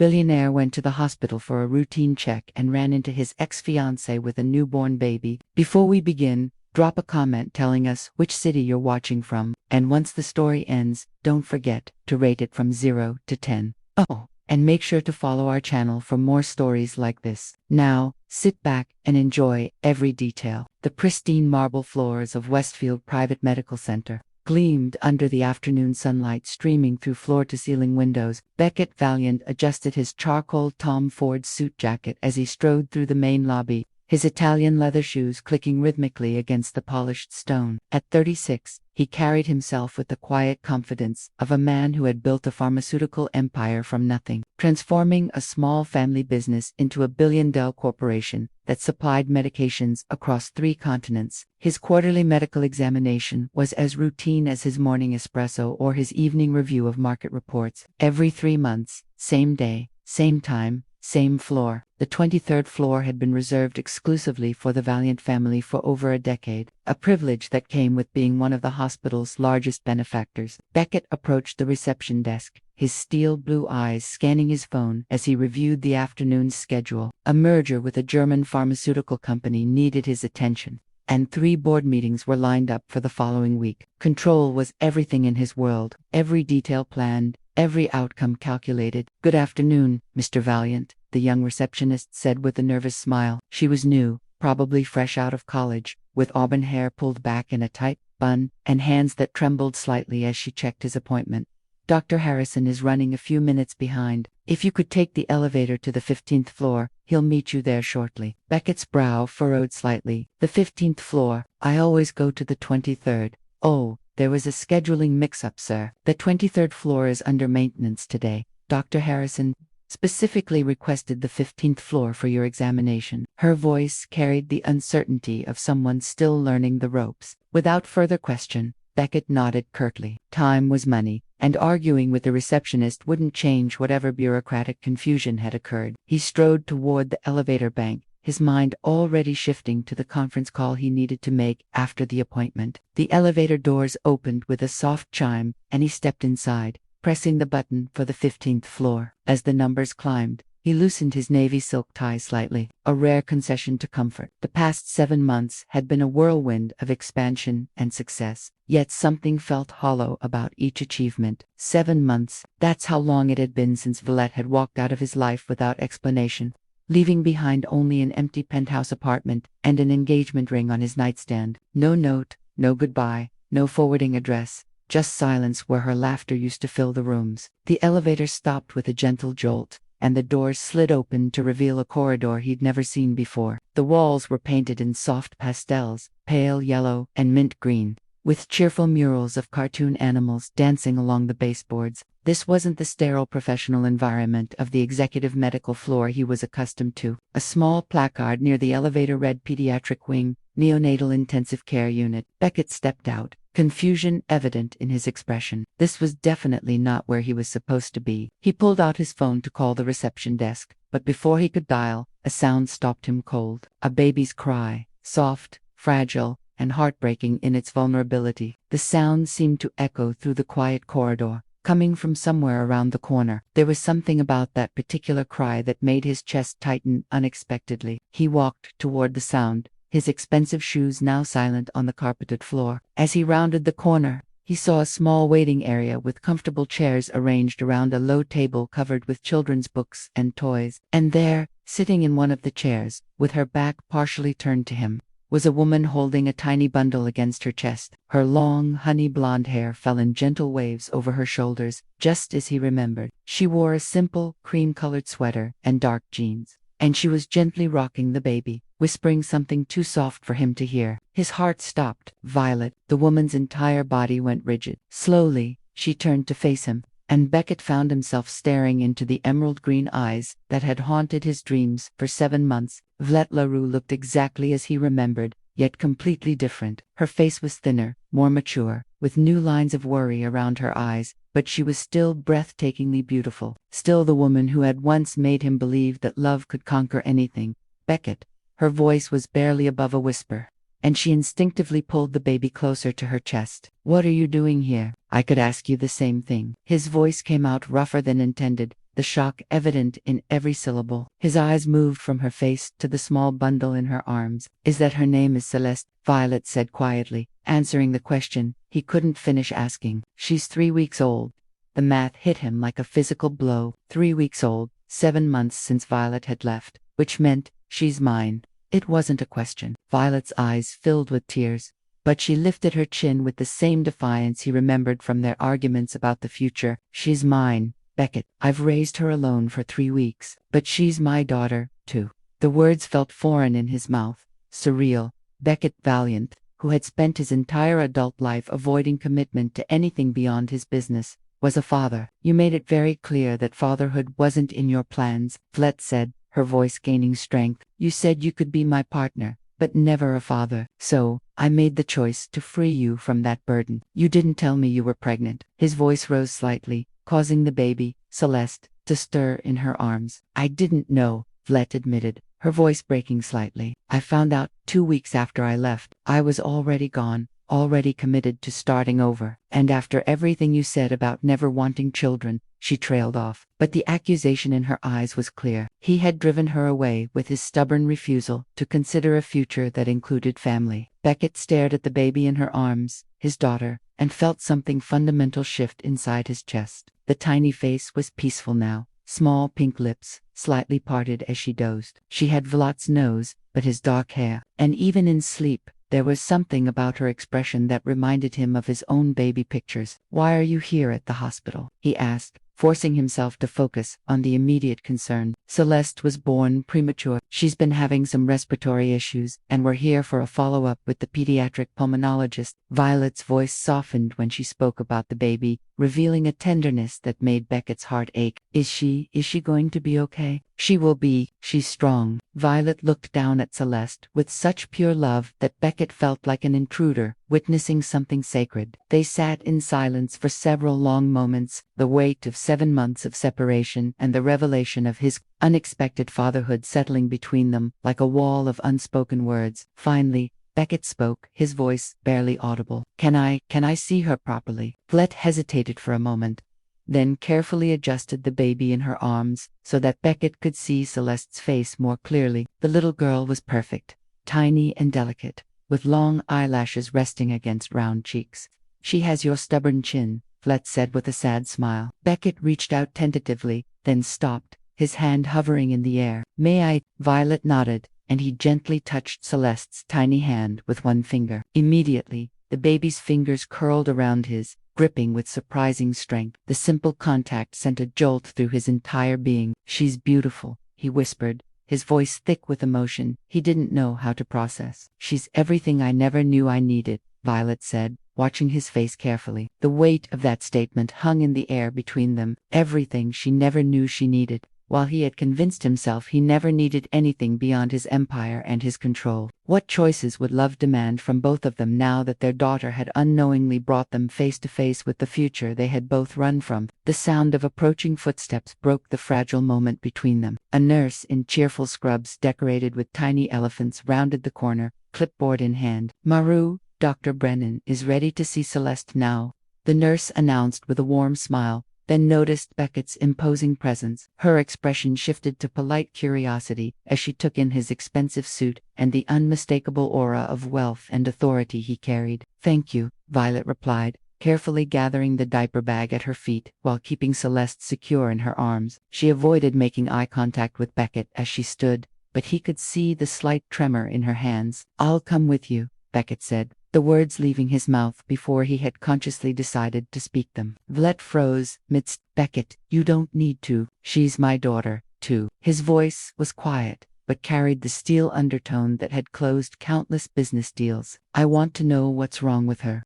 Billionaire went to the hospital for a routine check and ran into his ex-fiancée with a newborn baby. Before we begin, drop a comment telling us which city you're watching from, and once the story ends, don't forget to rate it from 0 to 10. Oh, and make sure to follow our channel for more stories like this. Now, sit back and enjoy every detail. The pristine marble floors of Westfield Private Medical Center gleamed under the afternoon sunlight streaming through floor-to-ceiling windows. Beckett Valiant adjusted his charcoal Tom Ford suit jacket as he strode through the main lobby, his Italian leather shoes clicking rhythmically against the polished stone. At 36, he carried himself with the quiet confidence of a man who had built a pharmaceutical empire from nothing, transforming a small family business into a billion-dollar corporation that supplied medications across 3 continents. His quarterly medical examination was as routine as his morning espresso or his evening review of market reports. Every 3 months, same day, same time, same floor. The 23rd floor had been reserved exclusively for the Valiant family for over a decade, a privilege that came with being one of the hospital's largest benefactors. Beckett approached the reception desk, his steel blue eyes scanning his phone as he reviewed the afternoon's schedule. A merger with a German pharmaceutical company needed his attention, and 3 board meetings were lined up for the following week. Control was everything in his world, every detail planned, every outcome calculated. "Good afternoon, Mr. Valiant," the young receptionist said with a nervous smile. She was new, probably fresh out of college, with auburn hair pulled back in a tight bun, and hands that trembled slightly as she checked his appointment. "Dr. Harrison is running a few minutes behind. If you could take the elevator to the 15th floor, he'll meet you there shortly." Beckett's brow furrowed slightly. "The 15th floor? I always go to the 23rd. Oh, there was a scheduling mix-up, sir. The 23rd floor is under maintenance today. Dr. Harrison specifically requested the 15th floor for your examination." Her voice carried the uncertainty of someone still learning the ropes. Without further question, Beckett nodded curtly. Time was money, and arguing with the receptionist wouldn't change whatever bureaucratic confusion had occurred. He strode toward the elevator bank, his mind already shifting to the conference call he needed to make after the appointment. The elevator doors opened with a soft chime, and he stepped inside, pressing the button for the 15th floor. As the numbers climbed, he loosened his navy silk tie slightly, a rare concession to comfort. The past 7 months had been a whirlwind of expansion and success, yet something felt hollow about each achievement. 7 months, that's how long it had been since Villette had walked out of his life without explanation, leaving behind only an empty penthouse apartment and an engagement ring on his nightstand. No note, no goodbye, no forwarding address, just silence where her laughter used to fill the rooms. The elevator stopped with a gentle jolt, and the doors slid open to reveal a corridor he'd never seen before. The walls were painted in soft pastels, pale yellow and mint green, with cheerful murals of cartoon animals dancing along the baseboards. This wasn't the sterile professional environment of the executive medical floor he was accustomed to. A small placard near the elevator read Pediatric Wing, Neonatal Intensive Care Unit. Beckett stepped out, confusion evident in his expression. This was definitely not where he was supposed to be. He pulled out his phone to call the reception desk, but before he could dial, a sound stopped him cold. A baby's cry, soft, fragile, and heartbreaking in its vulnerability. The sound seemed to echo through the quiet corridor, coming from somewhere around the corner. There was something about that particular cry that made his chest tighten unexpectedly. He walked toward the sound, his expensive shoes now silent on the carpeted floor. As he rounded the corner, he saw a small waiting area with comfortable chairs arranged around a low table covered with children's books and toys. And there, sitting in one of the chairs, with her back partially turned to him, was a woman holding a tiny bundle against her chest. Her long, honey blonde hair fell in gentle waves over her shoulders, just as he remembered. She wore a simple, cream-colored sweater and dark jeans, and she was gently rocking the baby, whispering something too soft for him to hear. His heart stopped. Violet. The woman's entire body went rigid. Slowly, she turned to face him, and Beckett found himself staring into the emerald green eyes that had haunted his dreams for 7 months. Villette Leroux looked exactly as he remembered, yet completely different. Her face was thinner, more mature, with new lines of worry around her eyes, but she was still breathtakingly beautiful, still the woman who had once made him believe that love could conquer anything. "Beckett." Her voice was barely above a whisper, and she instinctively pulled the baby closer to her chest. "What are you doing here? I could ask you the same thing." His voice came out rougher than intended, the shock evident in every syllable. His eyes moved from her face to the small bundle in her arms. Is that her name is Celeste? Violet said quietly, answering the question he couldn't finish asking. She's 3 weeks old. The math hit him like a physical blow. 3 weeks old, 7 months since Violet had left, which meant, she's mine. It wasn't a question. Violet's eyes filled with tears, but she lifted her chin with the same defiance he remembered from their arguments about the future. She's mine, Beckett. I've raised her alone for 3 weeks, but she's my daughter, too. The words felt foreign in his mouth, surreal. Beckett Valiant, who had spent his entire adult life avoiding commitment to anything beyond his business, was a father. You made it very clear that fatherhood wasn't in your plans, Vlet said, her voice gaining strength. You said you could be my partner, but never a father. So, I made the choice to free you from that burden. You didn't tell me you were pregnant. His voice rose slightly, causing the baby, Celeste, to stir in her arms. I didn't know, Vlet admitted, her voice breaking slightly. I found out 2 weeks after I left. I was already gone, already committed to starting over. And after everything you said about never wanting children, she trailed off. But the accusation in her eyes was clear. He had driven her away with his stubborn refusal to consider a future that included family. Beckett stared at the baby in her arms, his daughter, and felt something fundamental shift inside his chest. The tiny face was peaceful now. Small pink lips, slightly parted as she dozed. She had Vlat's nose, but his dark hair. And even in sleep, there was something about her expression that reminded him of his own baby pictures. Why are you here at the hospital? He asked, forcing himself to focus on the immediate concern. Celeste was born premature. She's been having some respiratory issues, and we're here for a follow-up with the pediatric pulmonologist. Violet's voice softened when she spoke about the baby, revealing a tenderness that made Beckett's heart ache. Is she going to be okay? She will be. She's strong. Violet looked down at Celeste with such pure love that Beckett felt like an intruder, witnessing something sacred. They sat in silence for several long moments, the weight of 7 months of separation and the revelation of his unexpected fatherhood settling between them like a wall of unspoken words. Finally, Beckett spoke, his voice barely audible. Can I see her properly? Vlet hesitated for a moment, then carefully adjusted the baby in her arms so that Beckett could see Celeste's face more clearly. The little girl was perfect, tiny and delicate, with long eyelashes resting against round cheeks. She has your stubborn chin, Vlet said with a sad smile. Beckett reached out tentatively, then stopped, his hand hovering in the air. May I? Violet nodded, and he gently touched Celeste's tiny hand with one finger. Immediately, the baby's fingers curled around his, gripping with surprising strength. The simple contact sent a jolt through his entire being. She's beautiful, he whispered, his voice thick with emotion he didn't know how to process. She's everything I never knew I needed, Violet said, watching his face carefully. The weight of that statement hung in the air between them. Everything she never knew she needed, while he had convinced himself he never needed anything beyond his empire and his control. What choices would love demand from both of them now that their daughter had unknowingly brought them face to face with the future they had both run from? The sound of approaching footsteps broke the fragile moment between them. A nurse in cheerful scrubs decorated with tiny elephants rounded the corner, clipboard in hand. Maru, Dr. Brennan is ready to see Celeste now, the nurse announced with a warm smile, then noticed Beckett's imposing presence. Her expression shifted to polite curiosity as she took in his expensive suit and the unmistakable aura of wealth and authority he carried. Thank you, Violet replied, carefully gathering the diaper bag at her feet while keeping Celeste secure in her arms. She avoided making eye contact with Beckett as she stood, but he could see the slight tremor in her hands. I'll come with you, Beckett said, the words leaving his mouth before he had consciously decided to speak them. Vlet froze midst. Beckett, you don't need to. She's my daughter, too. His voice was quiet, but carried the steel undertone that had closed countless business deals. I want to know what's wrong with her.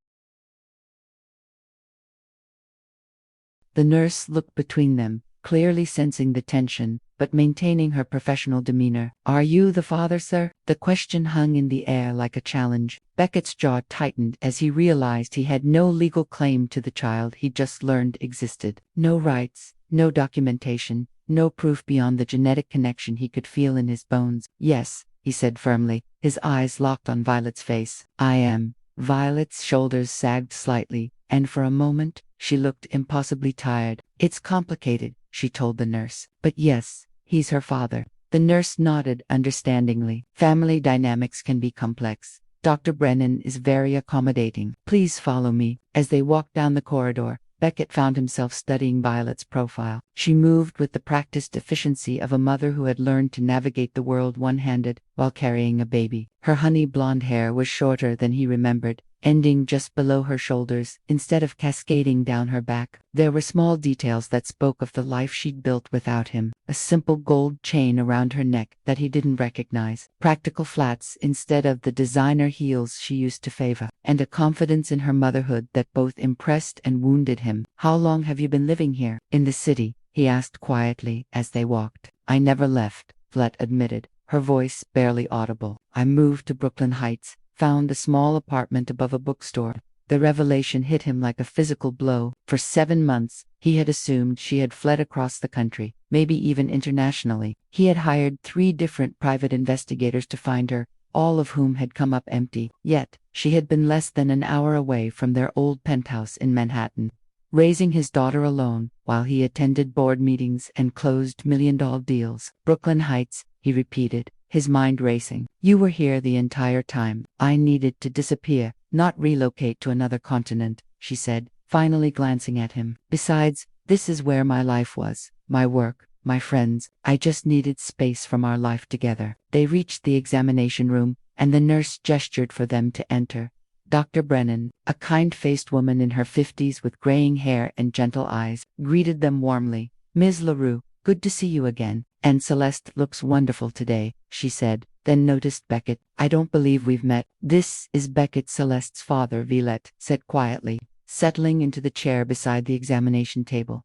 The nurse looked between them, clearly sensing the tension, but maintaining her professional demeanor. Are you the father, sir? The question hung in the air like a challenge. Beckett's jaw tightened as he realized he had no legal claim to the child he just learned existed. No rights, no documentation, no proof beyond the genetic connection he could feel in his bones. Yes, he said firmly, his eyes locked on Violet's face. I am. Violet's shoulders sagged slightly, and for a moment, she looked impossibly tired. It's complicated, she told the nurse. But yes, he's her father. The nurse nodded understandingly. Family dynamics can be complex. Dr. Brennan is very accommodating. Please follow me. As they walked down the corridor, Beckett found himself studying Violet's profile. She moved with the practiced efficiency of a mother who had learned to navigate the world one-handed while carrying a baby. Her honey blonde hair was shorter than he remembered, ending just below her shoulders instead of cascading down her back. There were small details that spoke of the life she'd built without him. A simple gold chain around her neck that he didn't recognize, practical flats instead of the designer heels she used to favor, and a confidence in her motherhood that both impressed and wounded him. How long have you been living here? In the city, he asked quietly as they walked. I never left, Violet admitted, her voice barely audible. I moved to Brooklyn Heights, found a small apartment above a bookstore. The revelation hit him like a physical blow. For 7 months, he had assumed she had fled across the country, maybe even internationally. He had hired 3 different private investigators to find her, all of whom had come up empty. Yet, she had been less than an hour away from their old penthouse in Manhattan, raising his daughter alone while he attended board meetings and closed million-dollar deals. Brooklyn Heights, he repeated, his mind racing. You were here the entire time. I needed to disappear, not relocate to another continent, she said, finally glancing at him. Besides, this is where my life was, my work, my friends. I just needed space from our life together. They reached the examination room, and the nurse gestured for them to enter. Dr. Brennan, a kind-faced woman in her 50s with graying hair and gentle eyes, greeted them warmly. Ms. LaRue, good to see you again. And Celeste looks wonderful today, she said, then noticed Beckett. I don't believe we've met. This is Beckett, Celeste's father, Violet said quietly, settling into the chair beside the examination table.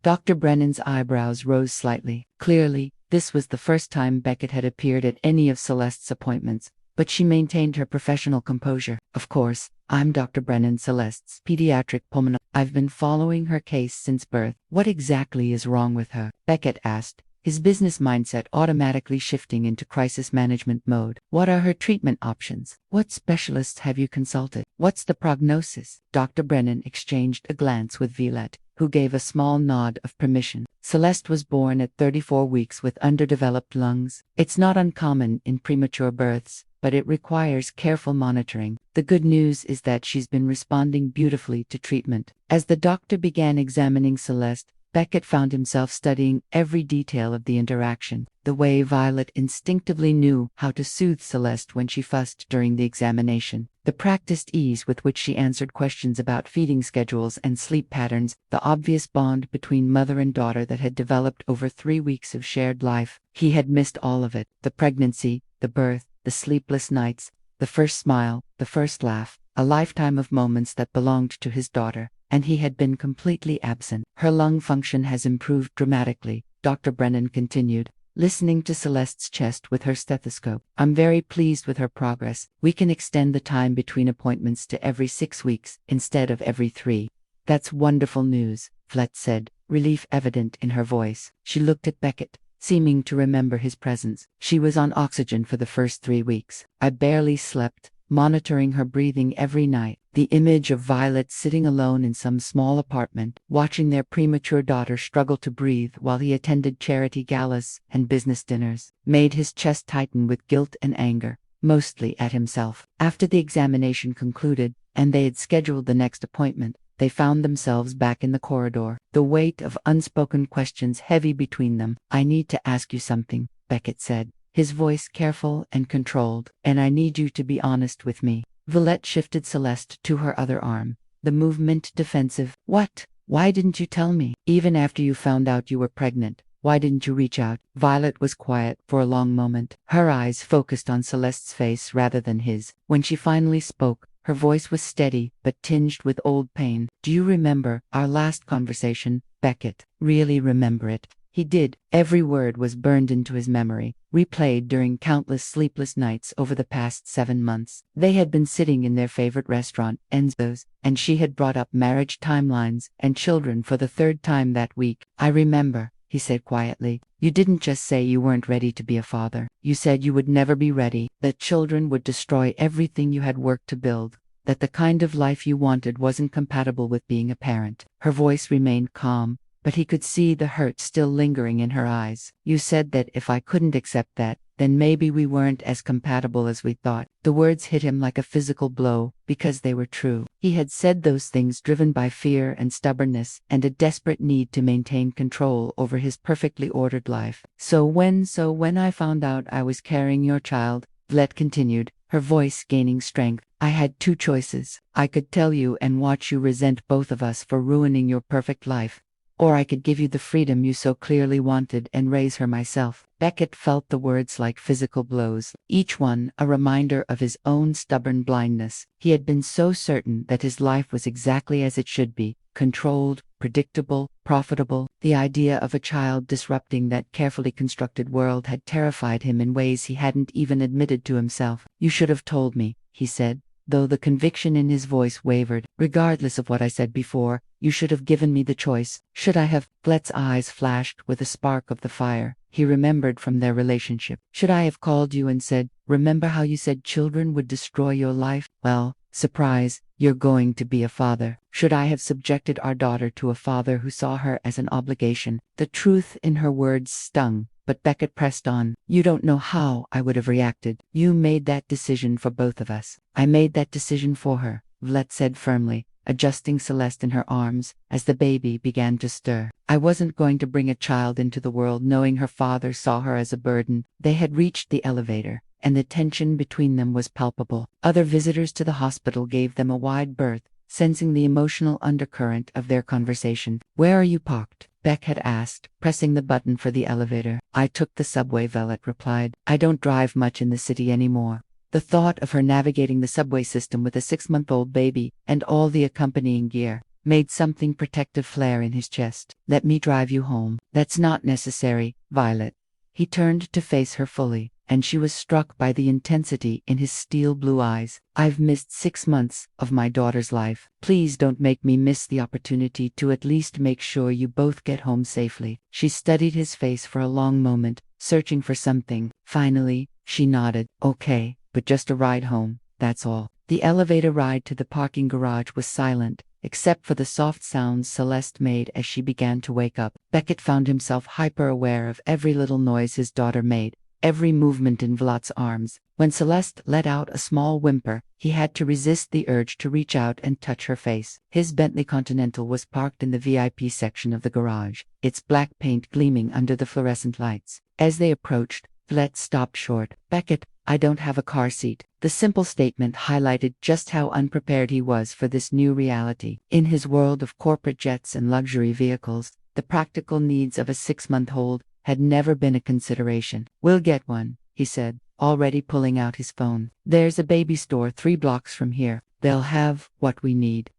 Dr. Brennan's eyebrows rose slightly. Clearly, this was the first time Beckett had appeared at any of Celeste's appointments, but she maintained her professional composure. Of course, I'm Dr. Brennan, Celeste's pediatric pulmonologist. I've been following her case since birth. What exactly is wrong with her? Beckett asked, his business mindset automatically shifting into crisis management mode. What are her treatment options? What specialists have you consulted? What's the prognosis? Dr. Brennan exchanged a glance with Violet, who gave a small nod of permission. Celeste was born at 34 weeks with underdeveloped lungs. It's not uncommon in premature births, but it requires careful monitoring. The good news is that she's been responding beautifully to treatment. As the doctor began examining Celeste, Beckett found himself studying every detail of the interaction, the way Violet instinctively knew how to soothe Celeste when she fussed during the examination, the practiced ease with which she answered questions about feeding schedules and sleep patterns, the obvious bond between mother and daughter that had developed over 3 weeks of shared life. He had missed all of it: the pregnancy, the birth, the sleepless nights, the first smile, the first laugh, a lifetime of moments that belonged to his daughter. And he had been completely absent. Her lung function has improved dramatically, Dr. Brennan continued, listening to Celeste's chest with her stethoscope. I'm very pleased with her progress. We can extend the time between appointments to every 6 weeks instead of every 3. That's wonderful news, Violet said, relief evident in her voice. She looked at Beckett, seeming to remember his presence. She was on oxygen for the first 3 weeks. I barely slept, monitoring her breathing every night. The image of Violet sitting alone in some small apartment, watching their premature daughter struggle to breathe while he attended charity galas and business dinners, made his chest tighten with guilt and anger, mostly at himself. After the examination concluded, and they had scheduled the next appointment, they found themselves back in the corridor, the weight of unspoken questions heavy between them. I need to ask you something, Beckett said, his voice careful and controlled, and I need you to be honest with me. Violet shifted Celeste to her other arm, the movement defensive. What? Why didn't you tell me? Even after you found out you were pregnant, why didn't you reach out? Violet was quiet for a long moment, her eyes focused on Celeste's face rather than his. When she finally spoke, her voice was steady but tinged with old pain. Do you remember our last conversation, Beckett? Really remember it? He did. Every word was burned into his memory, replayed during countless sleepless nights over the past 7 months. They had been sitting in their favorite restaurant, Enzo's, and she had brought up marriage timelines and children for the 3rd time that week. I remember, he said quietly. You didn't just say you weren't ready to be a father. You said you would never be ready, that children would destroy everything you had worked to build, that the kind of life you wanted wasn't compatible with being a parent. Her voice remained calm, but he could see the hurt still lingering in her eyes. You said that if I couldn't accept that, then maybe we weren't as compatible as we thought. The words hit him like a physical blow, because they were true. He had said those things driven by fear and stubbornness, and a desperate need to maintain control over his perfectly ordered life. So when I found out I was carrying your child, Vlet continued, her voice gaining strength, I had two choices. I could tell you and watch you resent both of us for ruining your perfect life, or I could give you the freedom you so clearly wanted and raise her myself. Beckett felt the words like physical blows, each one a reminder of his own stubborn blindness. He had been so certain that his life was exactly as it should be, controlled, predictable, profitable. The idea of a child disrupting that carefully constructed world had terrified him in ways he hadn't even admitted to himself. You should have told me, he said, though the conviction in his voice wavered. Regardless of what I said before, you should have given me the choice. Should I have? Vlet's eyes flashed with a spark of the fire he remembered from their relationship. Should I have called you and said, remember how you said children would destroy your life? Well, surprise, you're going to be a father. Should I have subjected our daughter to a father who saw her as an obligation? The truth in her words stung, but Beckett pressed on. You don't know how I would have reacted. You made that decision for both of us. I made that decision for her, Vlet said firmly, adjusting Celeste in her arms as the baby began to stir. I wasn't going to bring a child into the world knowing her father saw her as a burden. They had reached the elevator, and the tension between them was palpable. Other visitors to the hospital gave them a wide berth, sensing the emotional undercurrent of their conversation. Where are you parked? Beck had asked, pressing the button for the elevator. I took the subway, Violet replied. I don't drive much in the city anymore. The thought of her navigating the subway system with a 6-month-old baby and all the accompanying gear made something protective flare in his chest. Let me drive you home. That's not necessary, Violet. He turned to face her fully, and she was struck by the intensity in his steel blue eyes. I've missed 6 months of my daughter's life. Please don't make me miss the opportunity to at least make sure you both get home safely. She studied his face for a long moment, searching for something. Finally, she nodded. Okay, but just a ride home, that's all. The elevator ride to the parking garage was silent, except for the soft sounds Celeste made as she began to wake up. Beckett found himself hyper-aware of every little noise his daughter made, every movement in Vlat's arms. When Celeste let out a small whimper, he had to resist the urge to reach out and touch her face. His Bentley Continental was parked in the VIP section of the garage, its black paint gleaming under the fluorescent lights. As they approached, Vlet stopped short. Beckett, I don't have a car seat. The simple statement highlighted just how unprepared he was for this new reality. In his world of corporate jets and luxury vehicles, the practical needs of a 6-month-old had never been a consideration. We'll get one, he said, already pulling out his phone. There's a baby store 3 blocks from here. They'll have what we need.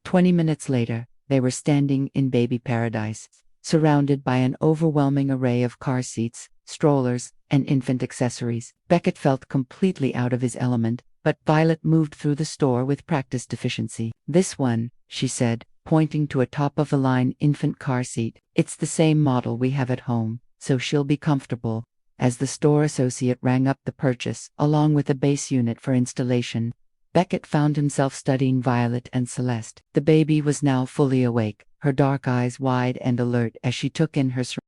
20 minutes later, they were standing in baby paradise, surrounded by an overwhelming array of car seats, strollers, and infant accessories. Beckett felt completely out of his element, but Violet moved through the store with practiced efficiency. This one, she said, pointing to a top-of-the-line infant car seat. It's the same model we have at home, so she'll be comfortable. As the store associate rang up the purchase, along with a base unit for installation, Beckett found himself studying Violet and Celeste. The baby was now fully awake, her dark eyes wide and alert as she took in her surroundings.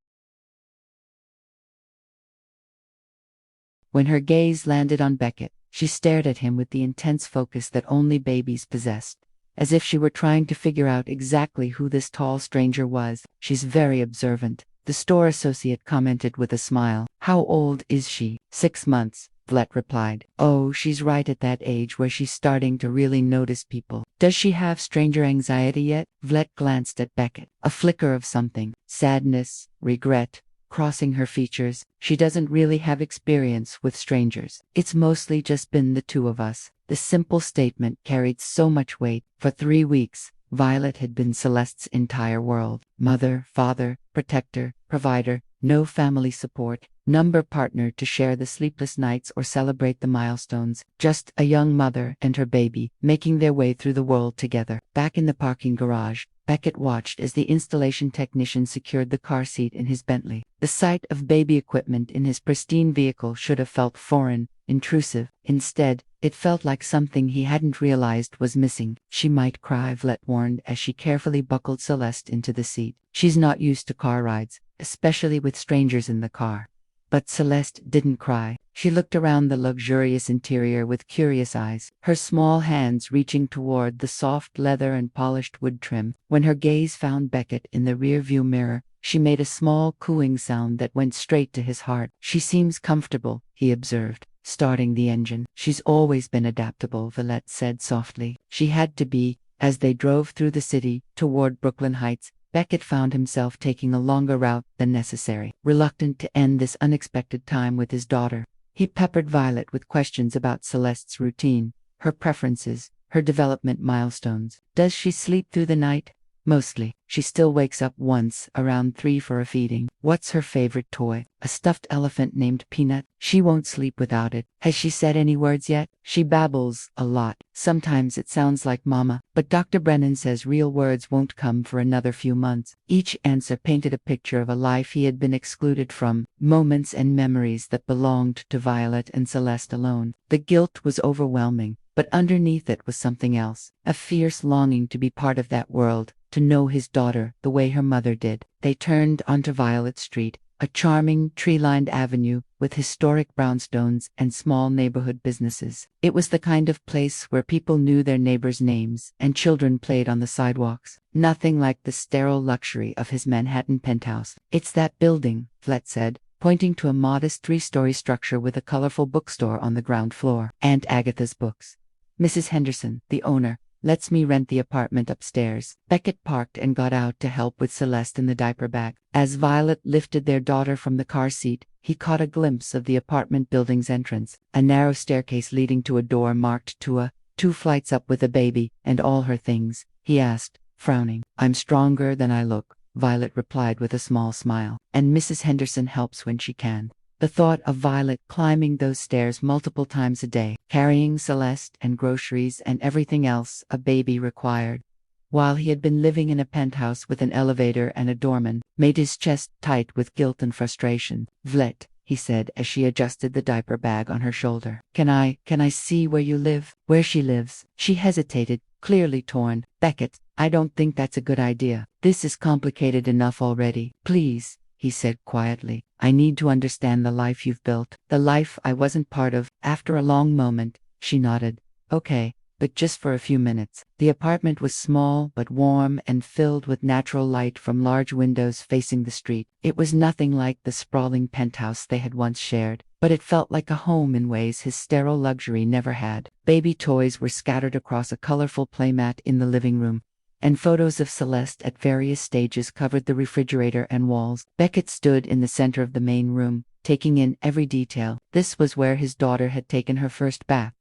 When her gaze landed on Beckett, she stared at him with the intense focus that only babies possessed, as if she were trying to figure out exactly who this tall stranger was. She's very observant, the store associate commented with a smile. How old is she? 6 months, Vlet replied. Oh, she's right at that age where she's starting to really notice people. Does she have stranger anxiety yet? Vlet glanced at Beckett, a flicker of something, sadness, regret, crossing her features. She doesn't really have experience with strangers. It's mostly just been the two of us. The simple statement carried so much weight. For 3 weeks, Violet had been Celeste's entire world. Mother, father, protector, provider, no family support, number partner to share the sleepless nights or celebrate the milestones. Just a young mother and her baby, making their way through the world together. Back in the parking garage, Beckett watched as the installation technician secured the car seat in his Bentley. The sight of baby equipment in his pristine vehicle should have felt foreign, intrusive. Instead, It felt like something he hadn't realized was missing. She might cry, Vlet warned as she carefully buckled Celeste into the seat. She's not used to car rides, especially with strangers in the car. But Celeste didn't cry. She looked around the luxurious interior with curious eyes, her small hands reaching toward the soft leather and polished wood trim. When her gaze found Beckett in the rear-view mirror, she made a small cooing sound that went straight to his heart. She seems comfortable, he observed, starting the engine. She's always been adaptable, Villette said softly. She had to be. As they drove through the city, toward Brooklyn Heights, Beckett found himself taking a longer route than necessary, reluctant to end this unexpected time with his daughter. He peppered Violet with questions about Celeste's routine, her preferences, her development milestones. Does she sleep through the night? Mostly. She still wakes up once, around 3 for a feeding. What's her favorite toy? A stuffed elephant named Peanut. She won't sleep without it. Has she said any words yet? She babbles a lot. Sometimes it sounds like mama, but Dr. Brennan says real words won't come for another few months. Each answer painted a picture of a life he had been excluded from, moments and memories that belonged to Violet and Celeste alone. The guilt was overwhelming, but underneath it was something else, a fierce longing to be part of that world, to know his daughter the way her mother did. They turned onto Violet Street, a charming, tree-lined avenue with historic brownstones and small neighborhood businesses. It was the kind of place where people knew their neighbors' names and children played on the sidewalks. Nothing like the sterile luxury of his Manhattan penthouse. It's that building, Vlet said, pointing to a modest 3-story structure with a colorful bookstore on the ground floor. Aunt Agatha's books. Mrs. Henderson, the owner, lets me rent the apartment upstairs. Beckett parked and got out to help with Celeste in the diaper bag. As Violet lifted their daughter from the car seat, he caught a glimpse of the apartment building's entrance, a narrow staircase leading to a door marked Tua, 2 flights up with a baby, and all her things. He asked, frowning. I'm stronger than I look, Violet replied with a small smile, and Mrs. Henderson helps when she can. The thought of Violet climbing those stairs multiple times a day, carrying Celeste and groceries and everything else a baby required, while he had been living in a penthouse with an elevator and a doorman, made his chest tight with guilt and frustration. Vlet, he said as she adjusted the diaper bag on her shoulder. Can I see where you live? Where she lives? She hesitated, clearly torn. Beckett, I don't think that's a good idea. This is complicated enough already. Please, he said quietly. I need to understand the life you've built, the life I wasn't part of. After a long moment, she nodded. Okay, but just for a few minutes. The apartment was small but warm and filled with natural light from large windows facing the street. It was nothing like the sprawling penthouse they had once shared, but it felt like a home in ways his sterile luxury never had. Baby toys were scattered across a colorful playmat in the living room, and photos of Celeste at various stages covered the refrigerator and walls. Beckett stood in the center of the main room, taking in every detail. This was where his daughter had taken her first bath,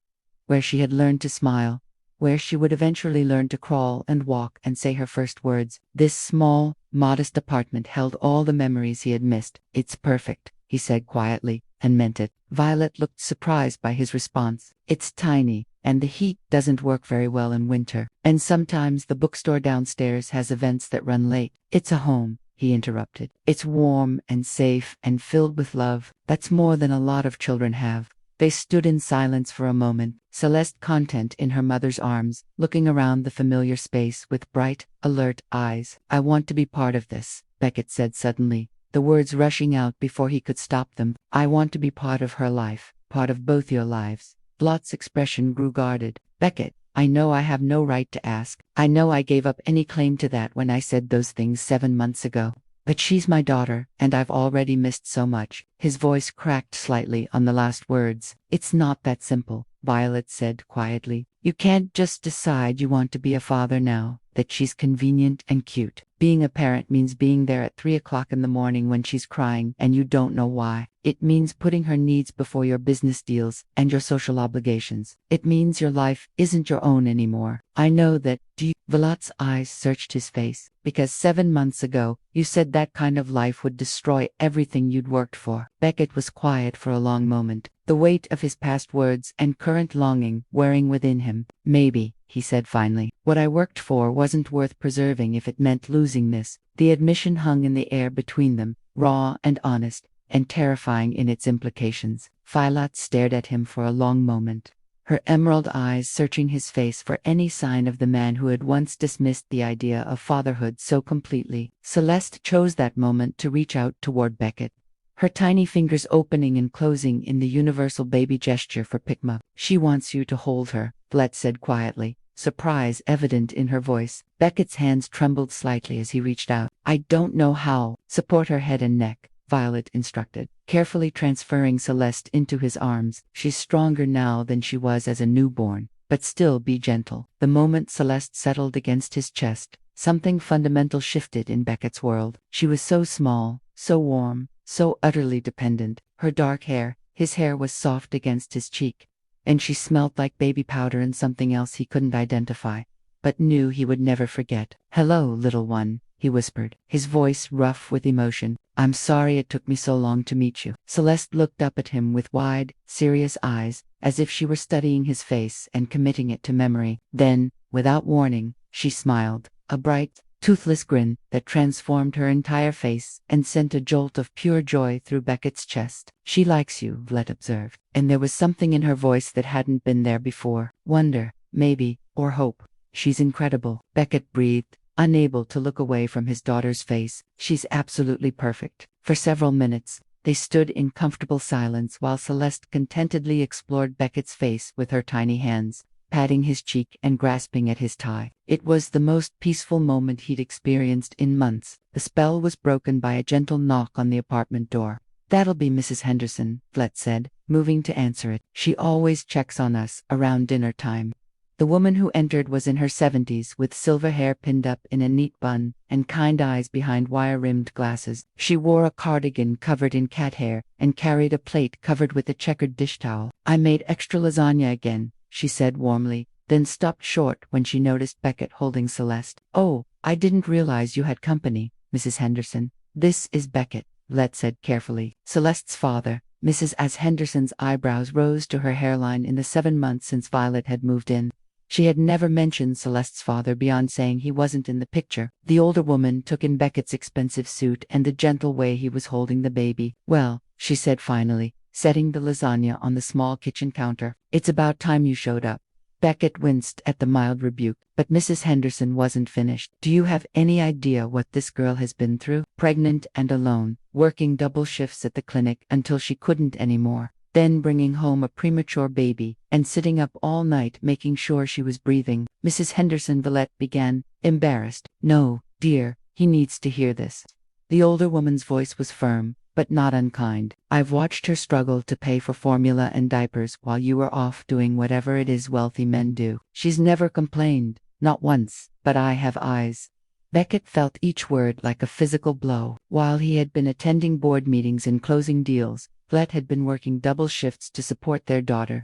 where she had learned to smile, where she would eventually learn to crawl and walk and say her first words. This small, modest apartment held all the memories he had missed. It's perfect, he said quietly, and meant it. Violet looked surprised by his response. It's tiny, and the heat doesn't work very well in winter. And sometimes the bookstore downstairs has events that run late. It's a home, he interrupted. It's warm and safe and filled with love. That's more than a lot of children have. They stood in silence for a moment, Celeste content in her mother's arms, looking around the familiar space with bright, alert eyes. I want to be part of this, Beckett said suddenly, the words rushing out before he could stop them. I want to be part of her life, part of both your lives. Blott's expression grew guarded. Beckett, I know I have no right to ask. I know I gave up any claim to that when I said those things 7 months ago. But she's my daughter, and I've already missed so much. His voice cracked slightly on the last words. It's not that simple, Violet said quietly. You can't just decide you want to be a father now, that she's convenient and cute. Being a parent means being there at 3 o'clock in the morning when she's crying and you don't know why. It means putting her needs before your business deals and your social obligations. It means your life isn't your own anymore. I know that. Vilat's eyes searched his face. Because 7 months ago, you said that kind of life would destroy everything you'd worked for. Beckett was quiet for a long moment, the weight of his past words and current longing wearing within him. Maybe, he said finally, what I worked for wasn't worth preserving if it meant losing this. The admission hung in the air between them, raw and honest, and terrifying in its implications. Violet stared at him for a long moment. her emerald eyes searching his face for any sign of the man who had once dismissed the idea of fatherhood so completely. Celeste chose that moment to reach out toward Beckett, her tiny fingers opening and closing in the universal baby gesture for Pikma. "She wants you to hold her," Vlet said quietly, surprise evident in her voice. Beckett's hands trembled slightly as he reached out. "I don't know how." "Support her head and neck," Violet instructed, carefully transferring Celeste into his arms. "She's stronger now than she was as a newborn, but still be gentle." The moment Celeste settled against his chest, something fundamental shifted in Beckett's world. She was so small, so warm, so utterly dependent. Her dark hair, his hair was soft against his cheek, and she smelled like baby powder and something else he couldn't identify, but knew he would never forget. "Hello, little one," he whispered, his voice rough with emotion. "I'm sorry it took me so long to meet you." Celeste looked up at him with wide, serious eyes, as if she were studying his face and committing it to memory. Then, without warning, she smiled, a bright, toothless grin that transformed her entire face and sent a jolt of pure joy through Beckett's chest. "She likes you," Vlet observed, and there was something in her voice that hadn't been there before. Wonder, maybe, or hope. "She's incredible," Beckett breathed, unable to look away from his daughter's face. "She's absolutely perfect." For several minutes, they stood in comfortable silence while Celeste contentedly explored Beckett's face with her tiny hands, patting his cheek and grasping at his tie. It was the most peaceful moment he'd experienced in months. The spell was broken by a gentle knock on the apartment door. "That'll be Mrs. Henderson," Vlet said, moving to answer it. "She always checks on us around dinner time." The woman who entered was in her 70s, with silver hair pinned up in a neat bun, and kind eyes behind wire-rimmed glasses. She wore a cardigan covered in cat hair, and carried a plate covered with a checkered dish towel. "I made extra lasagna again," she said warmly, then stopped short when she noticed Beckett holding Celeste. "Oh, I didn't realize you had company, Mrs. Henderson." "This is Beckett," Vlet said carefully, "Celeste's father." Mrs. As Henderson's eyebrows rose to her hairline in the 7 months since Violet had moved in. She had never mentioned Celeste's father beyond saying he wasn't in the picture. The older woman took in Beckett's expensive suit and the gentle way he was holding the baby. "Well," she said finally, setting the lasagna on the small kitchen counter, "it's about time you showed up." Beckett winced at the mild rebuke, but Mrs. Henderson wasn't finished. "Do you have any idea what this girl has been through? Pregnant and alone, working double shifts at the clinic until she couldn't anymore, then bringing home a premature baby, and sitting up all night making sure she was breathing." Mrs. Henderson Villette began, embarrassed. "No, dear, he needs to hear this." The older woman's voice was firm, but not unkind. "I've watched her struggle to pay for formula and diapers while you were off doing whatever it is wealthy men do. She's never complained, not once, but I have eyes." Beckett felt each word like a physical blow. While he had been attending board meetings and closing deals, Vlet had been working double shifts to support their daughter.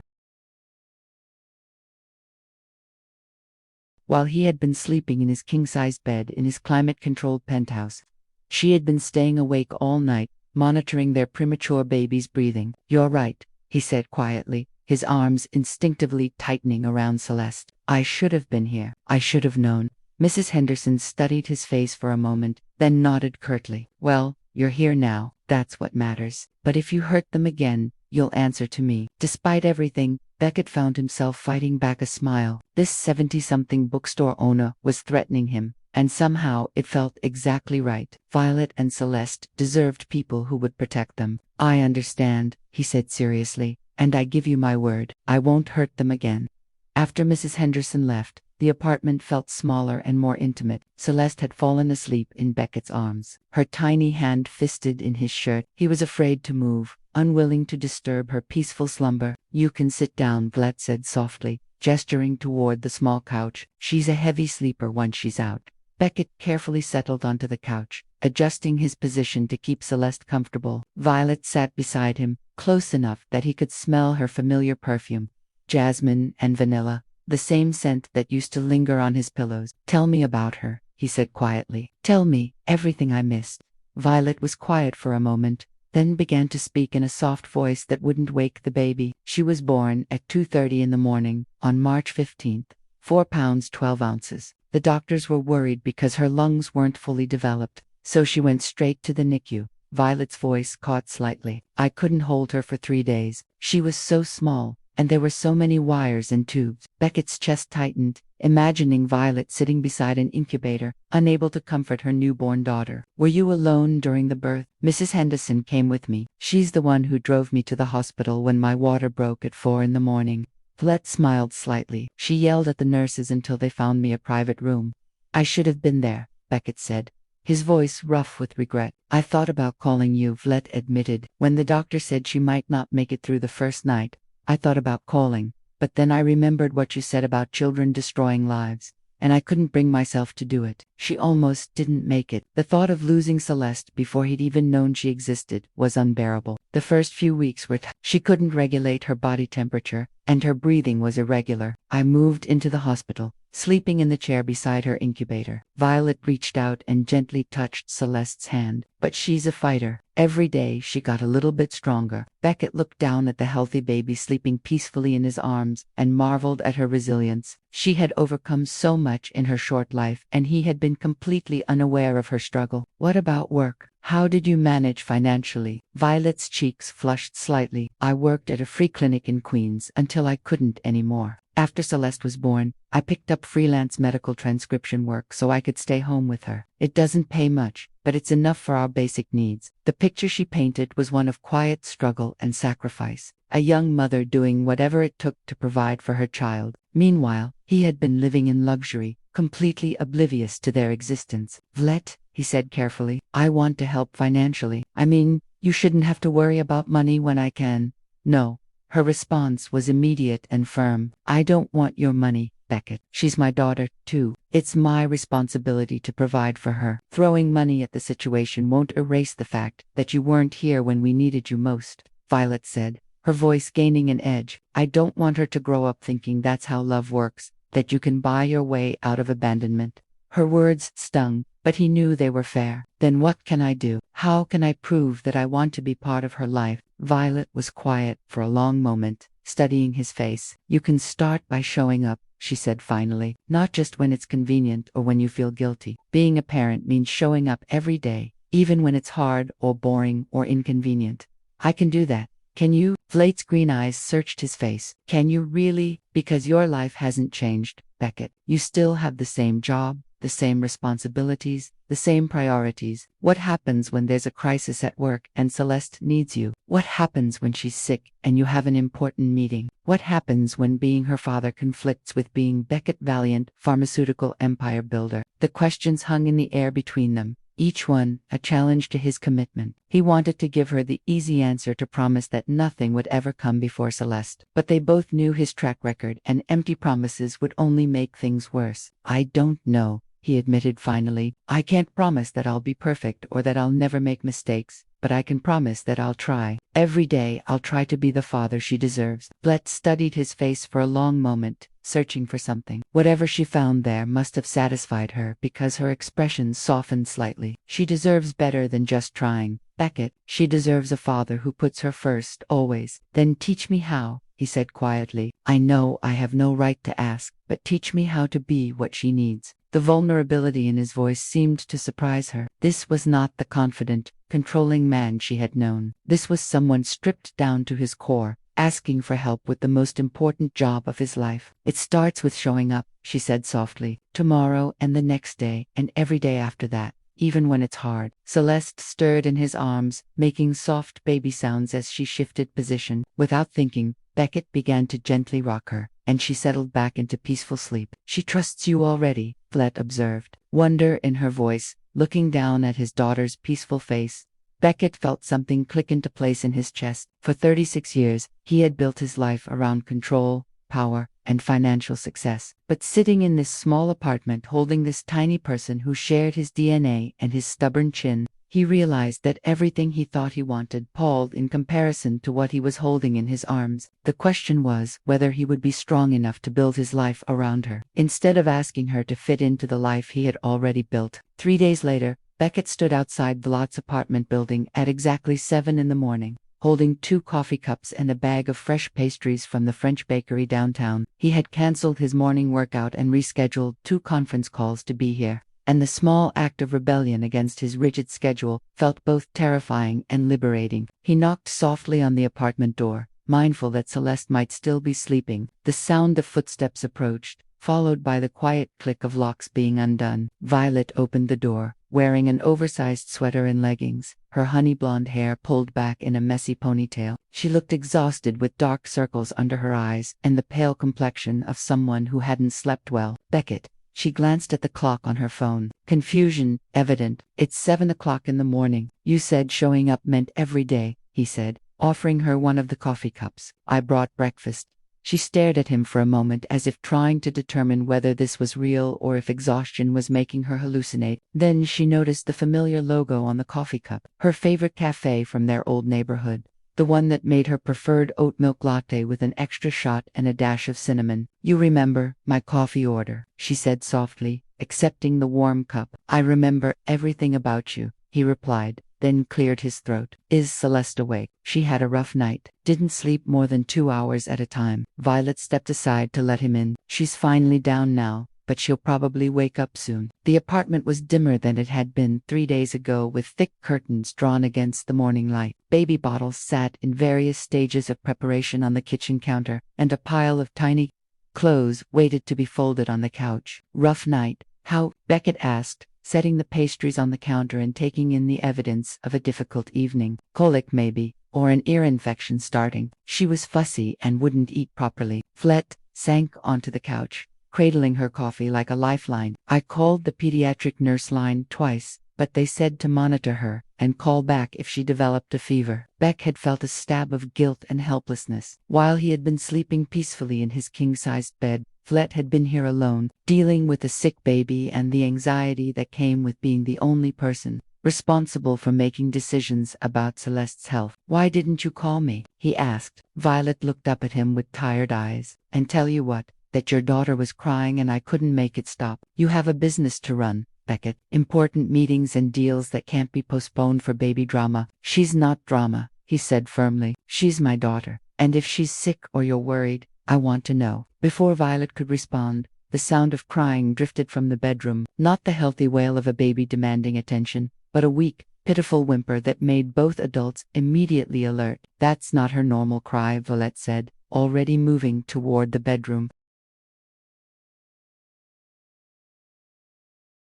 While he had been sleeping in his king-sized bed in his climate-controlled penthouse, she had been staying awake all night, monitoring their premature baby's breathing. "You're right," he said quietly, his arms instinctively tightening around Celeste. "I should have been here. I should have known." Mrs. Henderson studied his face for a moment, then nodded curtly. "Well, you're here now. That's what matters. But if you hurt them again, you'll answer to me." Despite everything, Beckett found himself fighting back a smile. This 70-something bookstore owner was threatening him, and somehow it felt exactly right. Violet and Celeste deserved people who would protect them. "I understand," he said seriously, "and I give you my word, I won't hurt them again." After Mrs. Henderson left, the apartment felt smaller and more intimate. Celeste had fallen asleep in Beckett's arms, her tiny hand fisted in his shirt. He was afraid to move, unwilling to disturb her peaceful slumber. "You can sit down," Vlet said softly, gesturing toward the small couch. "She's a heavy sleeper once she's out." Beckett carefully settled onto the couch, adjusting his position to keep Celeste comfortable. Violet sat beside him, close enough that he could smell her familiar perfume, jasmine and vanilla, the same scent that used to linger on his pillows. "Tell me about her," he said quietly. "Tell me everything I missed." Violet was quiet for a moment, then began to speak in a soft voice that wouldn't wake the baby. "She was born at 2:30 in the morning, on March 15th, 4 pounds 12 ounces. The doctors were worried because her lungs weren't fully developed, so she went straight to the NICU." Violet's voice caught slightly. "I couldn't hold her for 3 days. She was so small, and there were so many wires and tubes. Beckett's chest tightened, imagining Violet sitting beside an incubator, unable to comfort her newborn daughter. Were you alone during the birth? Mrs. Henderson came with me. She's the one who drove me to the hospital when my water broke at 4 in the morning. Violet smiled slightly. She yelled at the nurses until they found me a private room. I should have been there, Beckett said, his voice rough with regret. I thought about calling you, Violet admitted. When the doctor said she might not make it through the first night, I thought about calling, but then I remembered what you said about children destroying lives, and I couldn't bring myself to do it. She almost didn't make it. The thought of losing Celeste before he'd even known she existed was unbearable. The first few weeks were she couldn't regulate her body temperature, and her breathing was irregular. I moved into the hospital, sleeping in the chair beside her incubator. Violet reached out and gently touched Celeste's hand. But she's a fighter. Every day she got a little bit stronger. Beckett looked down at the healthy baby sleeping peacefully in his arms and marveled at her resilience. She had overcome so much in her short life, and he had been completely unaware of her struggle. What about work? How did you manage financially? Violet's cheeks flushed slightly. I worked at a free clinic in Queens until I couldn't anymore. After Celeste was born, I picked up freelance medical transcription work so I could stay home with her. It doesn't pay much, but it's enough for our basic needs. The picture she painted was one of quiet struggle and sacrifice, a young mother doing whatever it took to provide for her child. Meanwhile, he had been living in luxury, completely oblivious to their existence. Violet, he said carefully, I want to help financially. I mean, you shouldn't have to worry about money when I can. No. Her response was immediate and firm. I don't want your money, Beckett. She's my daughter, too. It's my responsibility to provide for her. Throwing money at the situation won't erase the fact that you weren't here when we needed you most, Violet said, her voice gaining an edge. I don't want her to grow up thinking that's how love works, that you can buy your way out of abandonment. Her words stung, but he knew they were fair. Then what can I do? How can I prove that I want to be part of her life? Violet was quiet for a long moment, studying his face. You can start by showing up, she said finally, not just when it's convenient or when you feel guilty. Being a parent means showing up every day, even when it's hard or boring or inconvenient. I can do that. Can you? Violet's green eyes searched his face. Can you really? Because your life hasn't changed, Beckett. You still have the same job, the same responsibilities, the same priorities. What happens when there's a crisis at work and Celeste needs you? What happens when she's sick and you have an important meeting? What happens when being her father conflicts with being Beckett Valiant, pharmaceutical empire builder? The questions hung in the air between them, each one a challenge to his commitment. He wanted to give her the easy answer to promise that nothing would ever come before Celeste, but they both knew his track record, and empty promises would only make things worse. I don't know, he admitted finally. I can't promise that I'll be perfect or that I'll never make mistakes, but I can promise that I'll try. Every day I'll try to be the father she deserves. Violet studied his face for a long moment, searching for something. Whatever she found there must have satisfied her because her expression softened slightly. She deserves better than just trying, Beckett. She deserves a father who puts her first, always. Then teach me how, he said quietly. I know I have no right to ask, but teach me how to be what she needs. The vulnerability in his voice seemed to surprise her. This was not the confident, controlling man she had known. This was someone stripped down to his core, asking for help with the most important job of his life. It starts with showing up, she said softly. Tomorrow and the next day and every day after that, even when it's hard. Celeste stirred in his arms, making soft baby sounds as she shifted position. Without thinking, Beckett began to gently rock her, and she settled back into peaceful sleep. She trusts you already, Violet observed, wonder in her voice, looking down at his daughter's peaceful face. Beckett felt something click into place in his chest. For 36 years, he had built his life around control, power, and financial success. But sitting in this small apartment holding this tiny person who shared his DNA and his stubborn chin, he realized that everything he thought he wanted palled in comparison to what he was holding in his arms. The question was whether he would be strong enough to build his life around her, instead of asking her to fit into the life he had already built. 3 days later, Beckett stood outside Violet's apartment building at exactly 7 in the morning, holding 2 coffee cups and a bag of fresh pastries from the French bakery downtown. He had canceled his morning workout and rescheduled 2 conference calls to be here, and the small act of rebellion against his rigid schedule felt both terrifying and liberating. He knocked softly on the apartment door, mindful that Celeste might still be sleeping. The sound of footsteps approached, followed by the quiet click of locks being undone. Violet opened the door, wearing an oversized sweater and leggings, her honey blonde hair pulled back in a messy ponytail. She looked exhausted with dark circles under her eyes and the pale complexion of someone who hadn't slept well. Beckett. She glanced at the clock on her phone. Confusion evident. It's 7 o'clock in the morning. You said showing up meant every day, he said, offering her one of the coffee cups. I brought breakfast. She stared at him for a moment as if trying to determine whether this was real or if exhaustion was making her hallucinate. Then she noticed the familiar logo on the coffee cup, her favorite cafe from their old neighborhood. The one that made her preferred oat milk latte with an extra shot and a dash of cinnamon. You remember my coffee order, she said softly, accepting the warm cup. I remember everything about you, he replied, then cleared his throat. Is Celeste awake? She had a rough night. Didn't sleep more than 2 hours at a time. Violet stepped aside to let him in. She's finally down now, but she'll probably wake up soon. The apartment was dimmer than it had been 3 days ago, with thick curtains drawn against the morning light. Baby bottles sat in various stages of preparation on the kitchen counter, and a pile of tiny clothes waited to be folded on the couch. Rough night? How? Beckett asked, setting the pastries on the counter and taking in the evidence of a difficult evening. Colic maybe, or an ear infection starting. She was fussy and wouldn't eat properly. Flet sank onto the couch, cradling her coffee like a lifeline. I called the pediatric nurse line twice, but they said to monitor her and call back if she developed a fever. Beck had felt a stab of guilt and helplessness. While he had been sleeping peacefully in his king-sized bed, Flet had been here alone, dealing with a sick baby and the anxiety that came with being the only person responsible for making decisions about Celeste's health. Why didn't you call me? He asked. Violet looked up at him with tired eyes. And tell you what, that your daughter was crying and I couldn't make it stop. You have a business to run, Beckett. Important meetings and deals that can't be postponed for baby drama. She's not drama, he said firmly. She's my daughter. And if she's sick or you're worried, I want to know. Before Violet could respond, the sound of crying drifted from the bedroom, not the healthy wail of a baby demanding attention, but a weak, pitiful whimper that made both adults immediately alert. That's not her normal cry, Violet said, already moving toward the bedroom.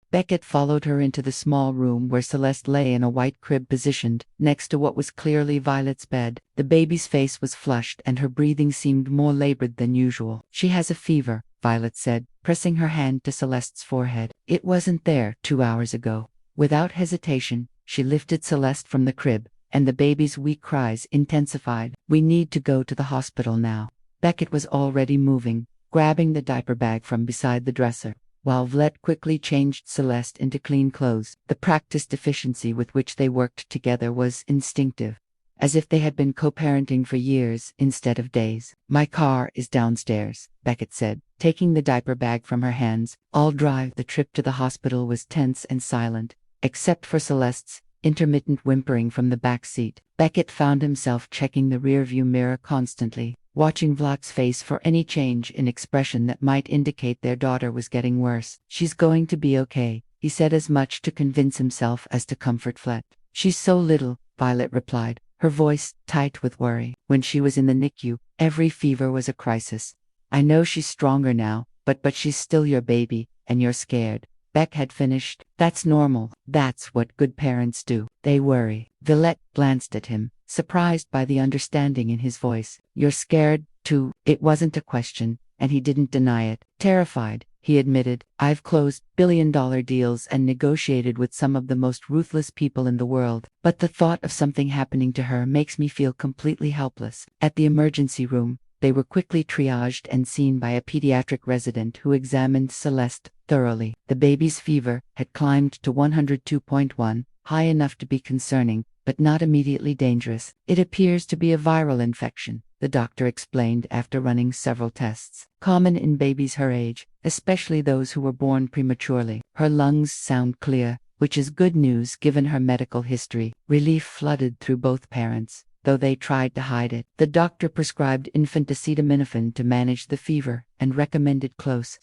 Beckett followed her into the small room where Celeste lay in a white crib positioned next to what was clearly Violet's bed. The baby's face was flushed and her breathing seemed more labored than usual. She has a fever, Violet said, pressing her hand to Celeste's forehead. It wasn't there 2 hours ago. Without hesitation, she lifted Celeste from the crib, and the baby's weak cries intensified. We need to go to the hospital now. Beckett was already moving, grabbing the diaper bag from beside the dresser, while Violet quickly changed Celeste into clean clothes. The practiced efficiency with which they worked together was instinctive, as if they had been co-parenting for years instead of days. My car is downstairs, Beckett said, taking the diaper bag from her hands. I'll drive. The trip to the hospital was tense and silent, except for Celeste's intermittent whimpering from the back seat. Beckett found himself checking the rearview mirror constantly, watching Vlad's face for any change in expression that might indicate their daughter was getting worse. She's going to be okay, he said, as much to convince himself as to comfort Vlad. She's so little, Violet replied, her voice tight with worry. When she was in the NICU, every fever was a crisis. I know she's stronger now, but she's still your baby, and you're scared. Beck had finished. That's normal. That's what good parents do. They worry. Violet glanced at him, surprised by the understanding in his voice. You're scared, too. It wasn't a question, and he didn't deny it. Terrified, he admitted. I've closed billion-dollar deals and negotiated with some of the most ruthless people in the world, but the thought of something happening to her makes me feel completely helpless. At the emergency room, they were quickly triaged and seen by a pediatric resident who examined Celeste thoroughly. The baby's fever had climbed to 102.1, high enough to be concerning, but not immediately dangerous. It appears to be a viral infection, the doctor explained after running several tests. Common in babies her age, especially those who were born prematurely. Her lungs sound clear, which is good news given her medical history. Relief flooded through both parents, though they tried to hide it. The doctor prescribed infant acetaminophen to manage the fever and recommended close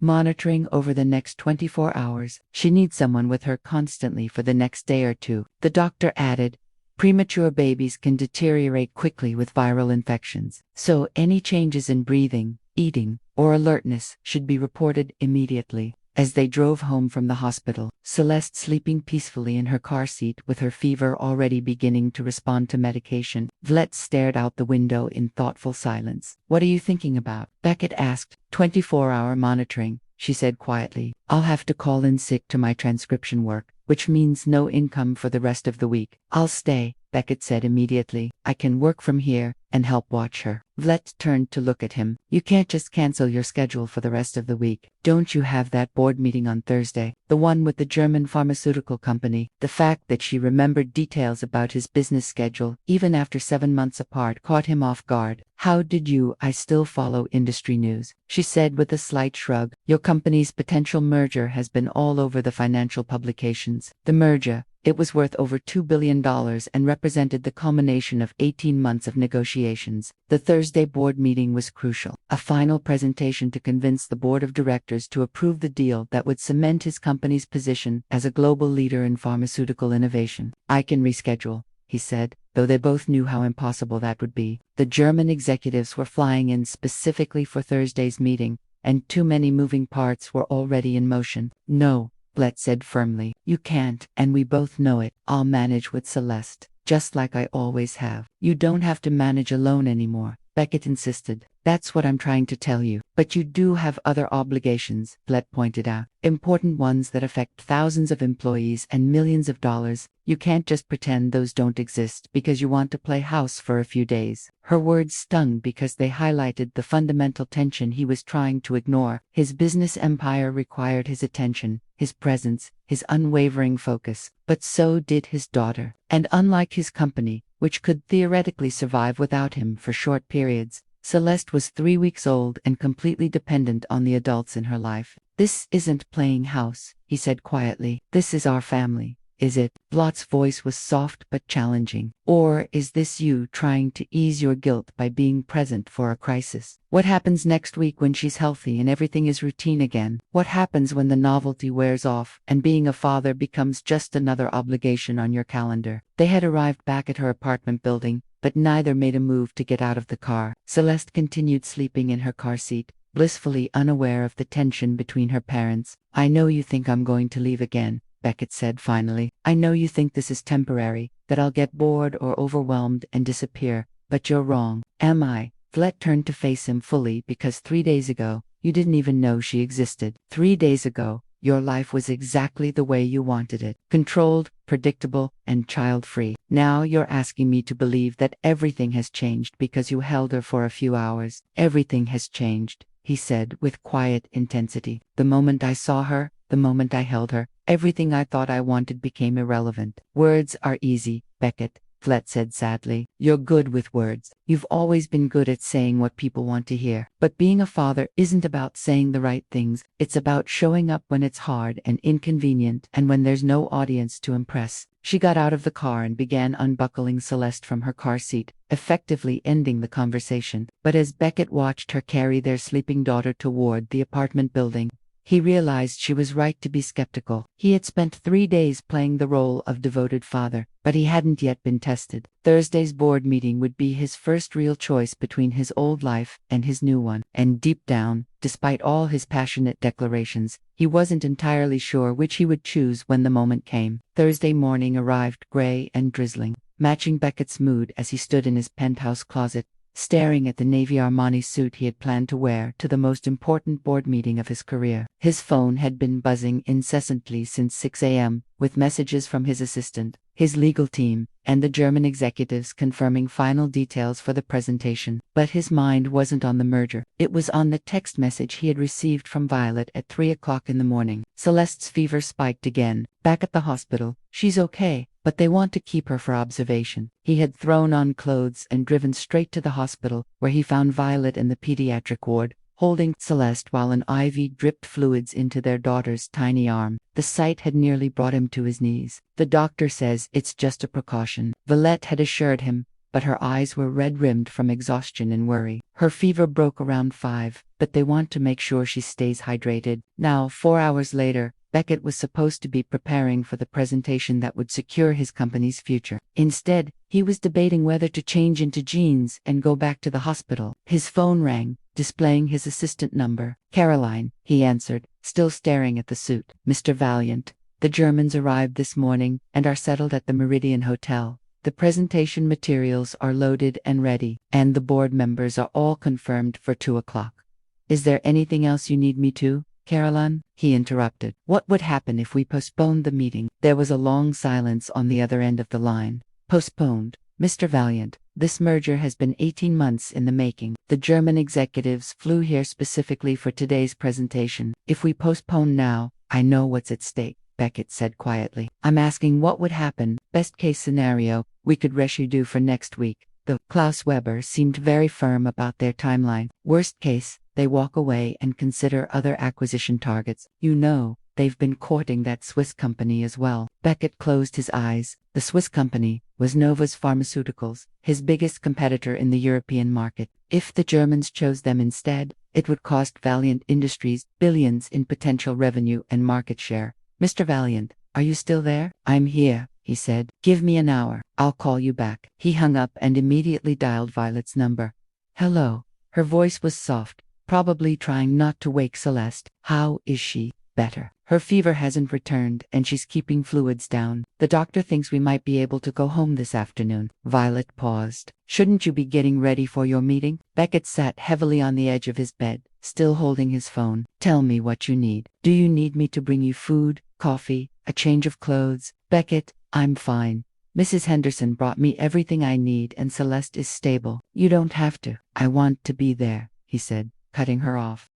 monitoring over the next 24 hours. She needs someone with her constantly for the next day or two, the doctor added, Premature babies can deteriorate quickly with viral infections, so any changes in breathing, eating, or alertness should be reported immediately. As they drove home from the hospital, Celeste sleeping peacefully in her car seat with her fever already beginning to respond to medication, Vlet stared out the window in thoughtful silence. "What are you thinking about?" Beckett asked. 24-hour monitoring, she said quietly. "I'll have to call in sick to my transcription work, which means no income for the rest of the week." "I'll stay," Beckett said immediately. "I can work from here and help watch her." Vlet turned to look at him. "You can't just cancel your schedule for the rest of the week. Don't you have that board meeting on Thursday? The one with the German pharmaceutical company?" The fact that she remembered details about his business schedule, even after 7 months apart, caught him off guard. "How did you? I still follow industry news," she said with a slight shrug. "Your company's potential merger has been all over the financial publications." The merger, it was worth over $2 billion and represented the culmination of 18 months of negotiations. The Thursday board meeting was crucial, a final presentation to convince the board of directors to approve the deal that would cement his company's position as a global leader in pharmaceutical innovation. "I can reschedule," he said, though they both knew how impossible that would be. The German executives were flying in specifically for Thursday's meeting, and too many moving parts were already in motion. "No," Vlet said firmly. "You can't, and we both know it. I'll manage with Celeste, just like I always have." "You don't have to manage alone anymore," Beckett insisted. "That's what I'm trying to tell you." "But you do have other obligations," Vlet pointed out. "Important ones that affect thousands of employees and millions of dollars. You can't just pretend those don't exist because you want to play house for a few days." Her words stung because they highlighted the fundamental tension he was trying to ignore. His business empire required his attention, his presence, his unwavering focus. But so did his daughter. And unlike his company, which could theoretically survive without him for short periods, Celeste was 3 weeks old and completely dependent on the adults in her life. "This isn't playing house," he said quietly. "This is our family, is it?" Vlot's voice was soft but challenging. "Or is this you trying to ease your guilt by being present for a crisis? What happens next week when she's healthy and everything is routine again? What happens when the novelty wears off and being a father becomes just another obligation on your calendar?" They had arrived back at her apartment building, but neither made a move to get out of the car. Celeste continued sleeping in her car seat, blissfully unaware of the tension between her parents. "I know you think I'm going to leave again," Beckett said finally. "I know you think this is temporary, that I'll get bored or overwhelmed and disappear, but you're wrong." "Am I?" Vlet turned to face him fully because 3 days ago, you didn't even know she existed. 3 days ago, your life was exactly the way you wanted it. Controlled, predictable, and child-free. Now you're asking me to believe that everything has changed because you held her for a few hours. "Everything has changed," he said with quiet intensity. "The moment I saw her, the moment I held her, everything I thought I wanted became irrelevant." "Words are easy, Beckett," Vlet said sadly. "You're good with words. You've always been good at saying what people want to hear. But being a father isn't about saying the right things. It's about showing up when it's hard and inconvenient and when there's no audience to impress." She got out of the car and began unbuckling Celeste from her car seat, effectively ending the conversation. But as Beckett watched her carry their sleeping daughter toward the apartment building, he realized she was right to be skeptical. He had spent 3 days playing the role of devoted father, but he hadn't yet been tested. Thursday's board meeting would be his first real choice between his old life and his new one. And deep down, despite all his passionate declarations, he wasn't entirely sure which he would choose when the moment came. Thursday morning arrived gray and drizzling, matching Beckett's mood as he stood in his penthouse closet, staring at the navy Armani suit he had planned to wear to the most important board meeting of his career. His phone had been buzzing incessantly since 6 a.m., with messages from his assistant, his legal team, and the German executives confirming final details for the presentation. But his mind wasn't on the merger. It was on the text message he had received from Violet at 3 o'clock in the morning. Celeste's fever spiked again. "Back at the hospital. She's okay, but they want to keep her for observation." He had thrown on clothes and driven straight to the hospital, where he found Violet in the pediatric ward, holding Celeste while an IV dripped fluids into their daughter's tiny arm. The sight had nearly brought him to his knees. "The doctor says it's just a precaution," Violet had assured him, but her eyes were red-rimmed from exhaustion and worry. "Her fever broke around 5, but they want to make sure she stays hydrated." Now, 4 hours later, Beckett was supposed to be preparing for the presentation that would secure his company's future. Instead, he was debating whether to change into jeans and go back to the hospital. His phone rang, displaying his assistant number. "Caroline," he answered, still staring at the suit. "Mr. Valiant, the Germans arrived this morning and are settled at the Meridian Hotel. The presentation materials are loaded and ready, and the board members are all confirmed for 2 o'clock. Is there anything else you need me to, Caroline?" he interrupted. "What would happen if we postponed the meeting?" There was a long silence on the other end of the line. "Postponed, Mr. Valiant. This merger has been 18 months in the making. The German executives flew here specifically for today's presentation. If we postpone now, I know what's at stake," Beckett said quietly. "I'm asking what would happen. Best case scenario, we could reschedule for next week." Klaus Weber seemed very firm about their timeline. "Worst case, they walk away and consider other acquisition targets. You know, they've been courting that Swiss company as well." Beckett closed his eyes. The Swiss company was Nova's Pharmaceuticals, his biggest competitor in the European market. If the Germans chose them instead, it would cost Valiant Industries billions in potential revenue and market share. "Mr. Valiant, are you still there?" "I'm here," he said. "Give me an hour. I'll call you back." He hung up and immediately dialed Violet's number. "Hello." Her voice was soft, probably trying not to wake Celeste. "How is she?" "Better. Her fever hasn't returned and she's keeping fluids down. The doctor thinks we might be able to go home this afternoon." Violet paused. "Shouldn't you be getting ready for your meeting?" Beckett sat heavily on the edge of his bed, still holding his phone. "Tell me what you need. Do you need me to bring you food, coffee, a change of clothes?" "Beckett, I'm fine. Mrs. Henderson brought me everything I need and Celeste is stable." "You don't have to." "I want to be there," he said, cutting her off.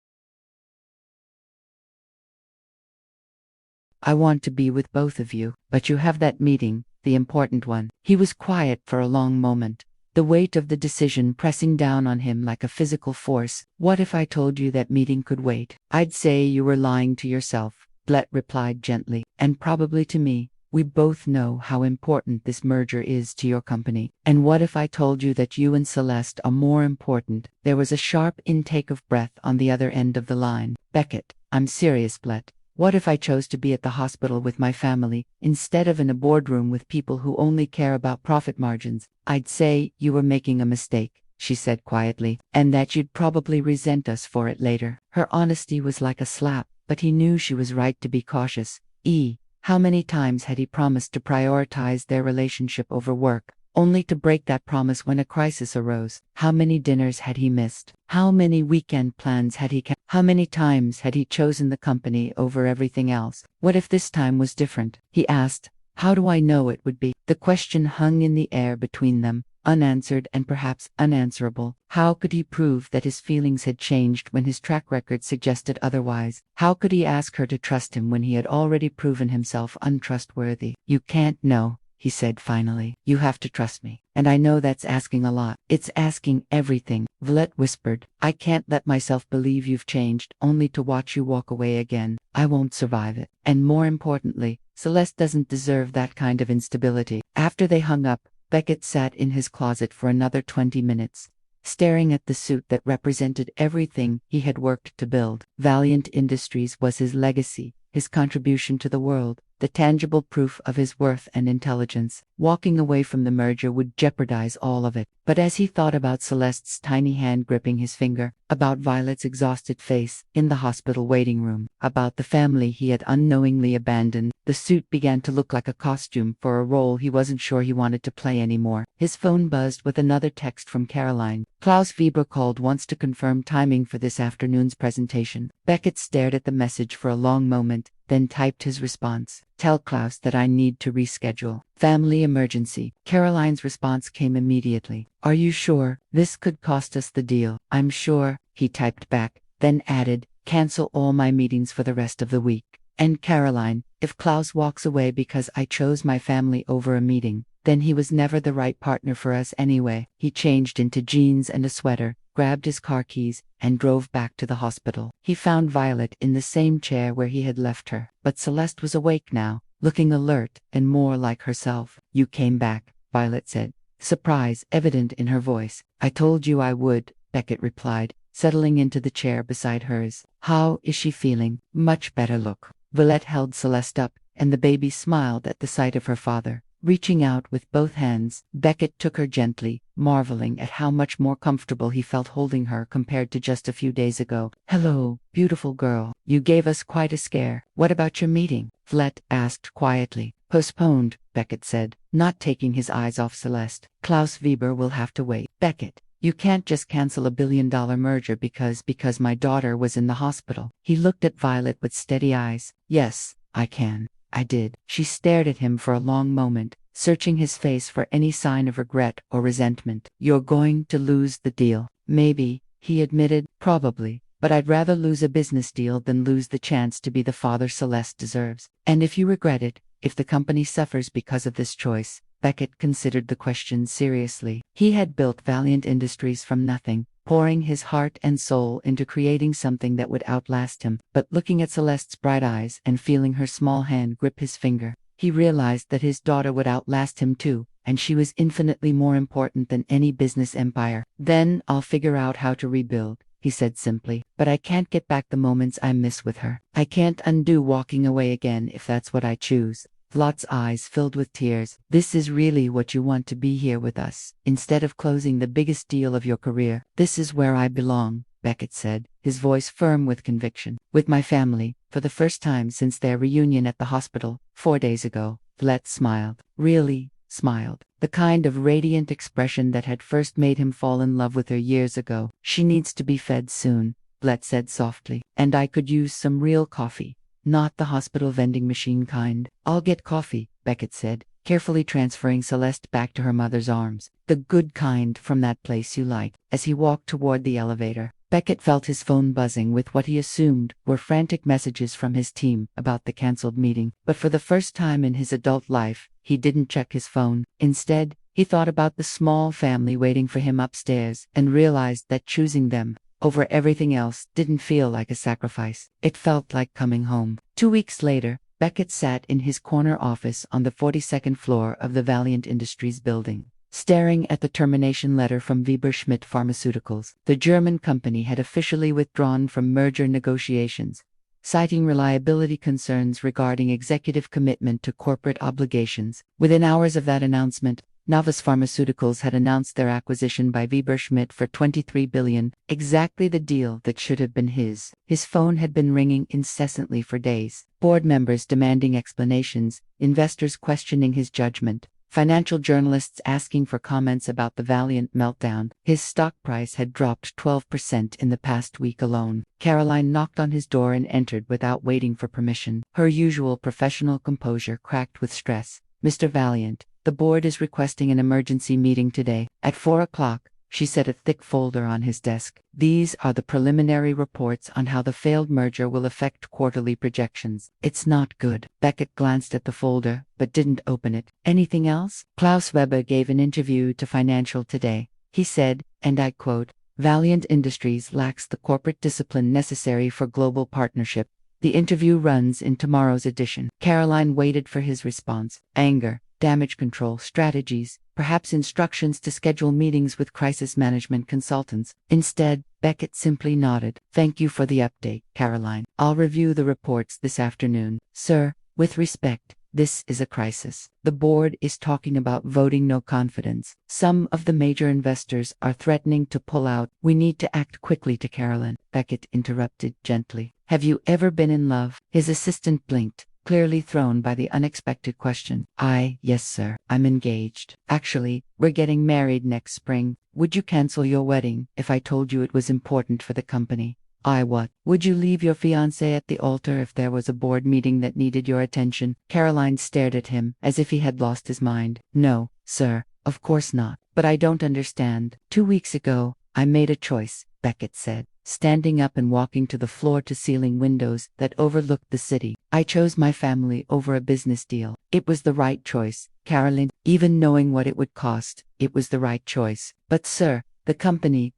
"I want to be with both of you, but you have that meeting, the important one." He was quiet for a long moment, the weight of the decision pressing down on him like a physical force. "What if I told you that meeting could wait?" "I'd say you were lying to yourself," Blett replied gently, "and probably to me. We both know how important this merger is to your company. And what if I told you that you and Celeste are more important?" There was a sharp intake of breath on the other end of the line. "Beckett, I'm serious, Blett. What if I chose to be at the hospital with my family, instead of in a boardroom with people who only care about profit margins?" "I'd say you were making a mistake," she said quietly, "and that you'd probably resent us for it later." Her honesty was like a slap, but he knew she was right to be cautious. How many times had he promised to prioritize their relationship over work, only to break that promise when a crisis arose? How many dinners had he missed? How many weekend plans had he How many times had he chosen the company over everything else? What if this time was different? He asked. "How do I know it would be?" The question hung in the air between them, unanswered and perhaps unanswerable. How could he prove that his feelings had changed when his track record suggested otherwise? How could he ask her to trust him when he had already proven himself untrustworthy? "You can't know," he said finally. "You have to trust me. And I know that's asking a lot." "It's asking everything," Violet whispered. "I can't let myself believe you've changed, only to watch you walk away again. I won't survive it. And more importantly, Celeste doesn't deserve that kind of instability." After they hung up, Beckett sat in his closet for another 20 minutes, staring at the suit that represented everything he had worked to build. Valiant Industries was his legacy, his contribution to the world, the tangible proof of his worth and intelligence. Walking away from the merger would jeopardize all of it. But as he thought about Celeste's tiny hand gripping his finger, about Violet's exhausted face in the hospital waiting room, about the family he had unknowingly abandoned, the suit began to look like a costume for a role he wasn't sure he wanted to play anymore. His phone buzzed with another text from Caroline. "Klaus Weber called wants to confirm timing for this afternoon's presentation." Beckett stared at the message for a long moment, then typed his response. "Tell Klaus that I need to reschedule. Family emergency." Caroline's response came immediately. "Are you sure? This could cost us the deal." "I'm sure," he typed back, then added, "Cancel all my meetings for the rest of the week." And Caroline, if Klaus walks away because I chose my family over a meeting, then he was never the right partner for us anyway. He changed into jeans and a sweater, grabbed his car keys, and drove back to the hospital. He found Violet in the same chair where he had left her, but Celeste was awake now, looking alert and more like herself. "You came back," Violet said, surprise evident in her voice. "I told you I would," Beckett replied, settling into the chair beside hers. "How is she feeling?" "Much better, look." Villette held Celeste up, and the baby smiled at the sight of her father. Reaching out with both hands, Beckett took her gently, marveling at how much more comfortable he felt holding her compared to just a few days ago. "Hello, beautiful girl. You gave us quite a scare. What about your meeting?" Villette asked quietly. "Postponed," Beckett said, not taking his eyes off Celeste. "Klaus Weber will have to wait." "Beckett, you can't just cancel a billion-dollar merger because my daughter was in the hospital." He looked at Violet with steady eyes. "Yes, I can. I did." She stared at him for a long moment, searching his face for any sign of regret or resentment. "You're going to lose the deal." "Maybe," he admitted. "Probably. But I'd rather lose a business deal than lose the chance to be the father Celeste deserves. And if you regret it, if the company suffers because of this choice." Beckett considered the question seriously. He had built Valiant Industries from nothing, pouring his heart and soul into creating something that would outlast him. But looking at Celeste's bright eyes and feeling her small hand grip his finger, he realized that his daughter would outlast him too, and she was infinitely more important than any business empire. "Then I'll figure out how to rebuild," he said simply. "But I can't get back the moments I miss with her. I can't undo walking away again if that's what I choose." Vlad's eyes filled with tears. "This is really what you want to be here with us, instead of closing the biggest deal of your career." "This is where I belong," Beckett said, his voice firm with conviction. "With my family, for the first time since their reunion at the hospital 4 days ago." Vlad smiled. Really smiled. The kind of radiant expression that had first made him fall in love with her years ago. "She needs to be fed soon," Vlad said softly. "And I could use some real coffee. Not the hospital vending machine kind." "I'll get coffee," Beckett said, carefully transferring Celeste back to her mother's arms. "The good kind from that place you like." As he walked toward the elevator, Beckett felt his phone buzzing with what he assumed were frantic messages from his team about the canceled meeting. But for the first time in his adult life, he didn't check his phone. Instead, he thought about the small family waiting for him upstairs and realized that choosing them over everything else didn't feel like a sacrifice. It felt like coming home. 2 weeks later, Beckett sat in his corner office on the 42nd floor of the Valiant Industries building, staring at the termination letter from Weber Schmidt Pharmaceuticals. The German company had officially withdrawn from merger negotiations, citing reliability concerns regarding executive commitment to corporate obligations. Within hours of that announcement, Novus Pharmaceuticals had announced their acquisition by Weber Schmidt for $23 billion, exactly the deal that should have been his. His phone had been ringing incessantly for days. Board members demanding explanations, investors questioning his judgment, financial journalists asking for comments about the Valiant meltdown. His stock price had dropped 12% in the past week alone. Caroline knocked on his door and entered without waiting for permission. Her usual professional composure cracked with stress. "Mr. Valiant, the board is requesting an emergency meeting today at 4 o'clock, she set a thick folder on his desk. "These are the preliminary reports on how the failed merger will affect quarterly projections." "It's not good." Beckett glanced at the folder, but didn't open it. "Anything else?" "Klaus Weber gave an interview to Financial Today. He said, and I quote, 'Valiant Industries lacks the corporate discipline necessary for global partnership.' The interview runs in tomorrow's edition." Caroline waited for his response. Anger, damage control strategies, perhaps instructions to schedule meetings with crisis management consultants. Instead, Beckett simply nodded. "Thank you for the update, Caroline. I'll review the reports this afternoon." "Sir, with respect, this is a crisis. The board is talking about voting no confidence. Some of the major investors are threatening to pull out." "We need to act quickly." To Caroline, Beckett interrupted gently. "Have you ever been in love?" His assistant blinked, clearly thrown by the unexpected question. Yes sir, I'm engaged. Actually, we're getting married next spring. Would you cancel your wedding if I told you it was important for the company?" What? Would you leave your fiancé at the altar if there was a board meeting that needed your attention?" Caroline stared at him as if he had lost his mind. "No, sir, of course not. But I don't understand. 2 weeks ago, I made a choice," Beckett said, standing up and walking to the floor-to-ceiling windows that overlooked the city. "I chose my family over a business deal. It was the right choice, Caroline. Even knowing what it would cost, it was the right choice." "But sir, the company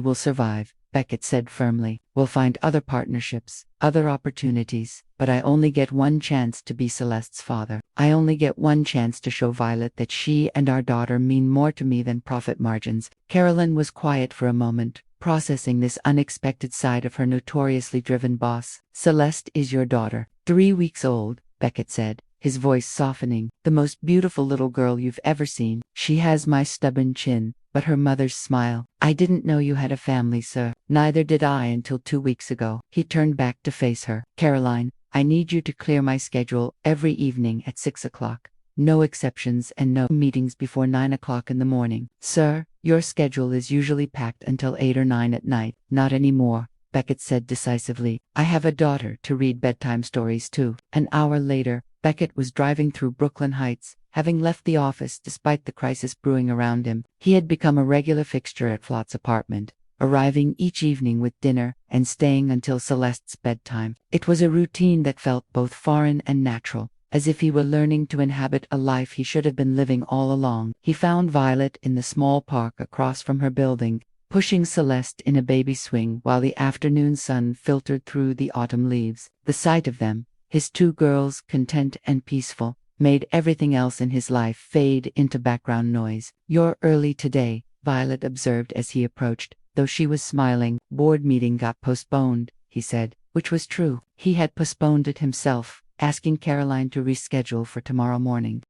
will survive," Beckett said firmly. "We'll find other partnerships, other opportunities, but I only get one chance to be Celeste's father. I only get one chance to show Violet that she and our daughter mean more to me than profit margins." Caroline was quiet for a moment, processing this unexpected side of her notoriously driven boss. "Celeste is your daughter," 3 weeks old, Beckett said, his voice softening. The most beautiful little girl you've ever seen. She has my stubborn chin, but her mother's smile. I didn't know you had a family, sir. Neither did I until 2 weeks ago. He turned back to face her. Caroline, I need you to clear my schedule every evening at 6 o'clock. No exceptions and no meetings before 9 o'clock in the morning. Sir, your schedule is usually packed until 8 or 9 at night. Not anymore, Beckett said decisively. I have a daughter to read bedtime stories to. An hour later, Beckett was driving through Brooklyn Heights, having left the office despite the crisis brewing around him. He had become a regular fixture at Flott's apartment, arriving each evening with dinner and staying until Celeste's bedtime. It was a routine that felt both foreign and natural, as if he were learning to inhabit a life he should have been living all along. He found Violet in the small park across from her building, pushing Celeste in a baby swing while the afternoon sun filtered through the autumn leaves. The sight of them, his two girls content and peaceful, made everything else in his life fade into background noise. You're early today, Violet observed as he approached. Though she was smiling, board meeting got postponed, he said, which was true. He had postponed it himself, asking Caroline to reschedule for tomorrow morning.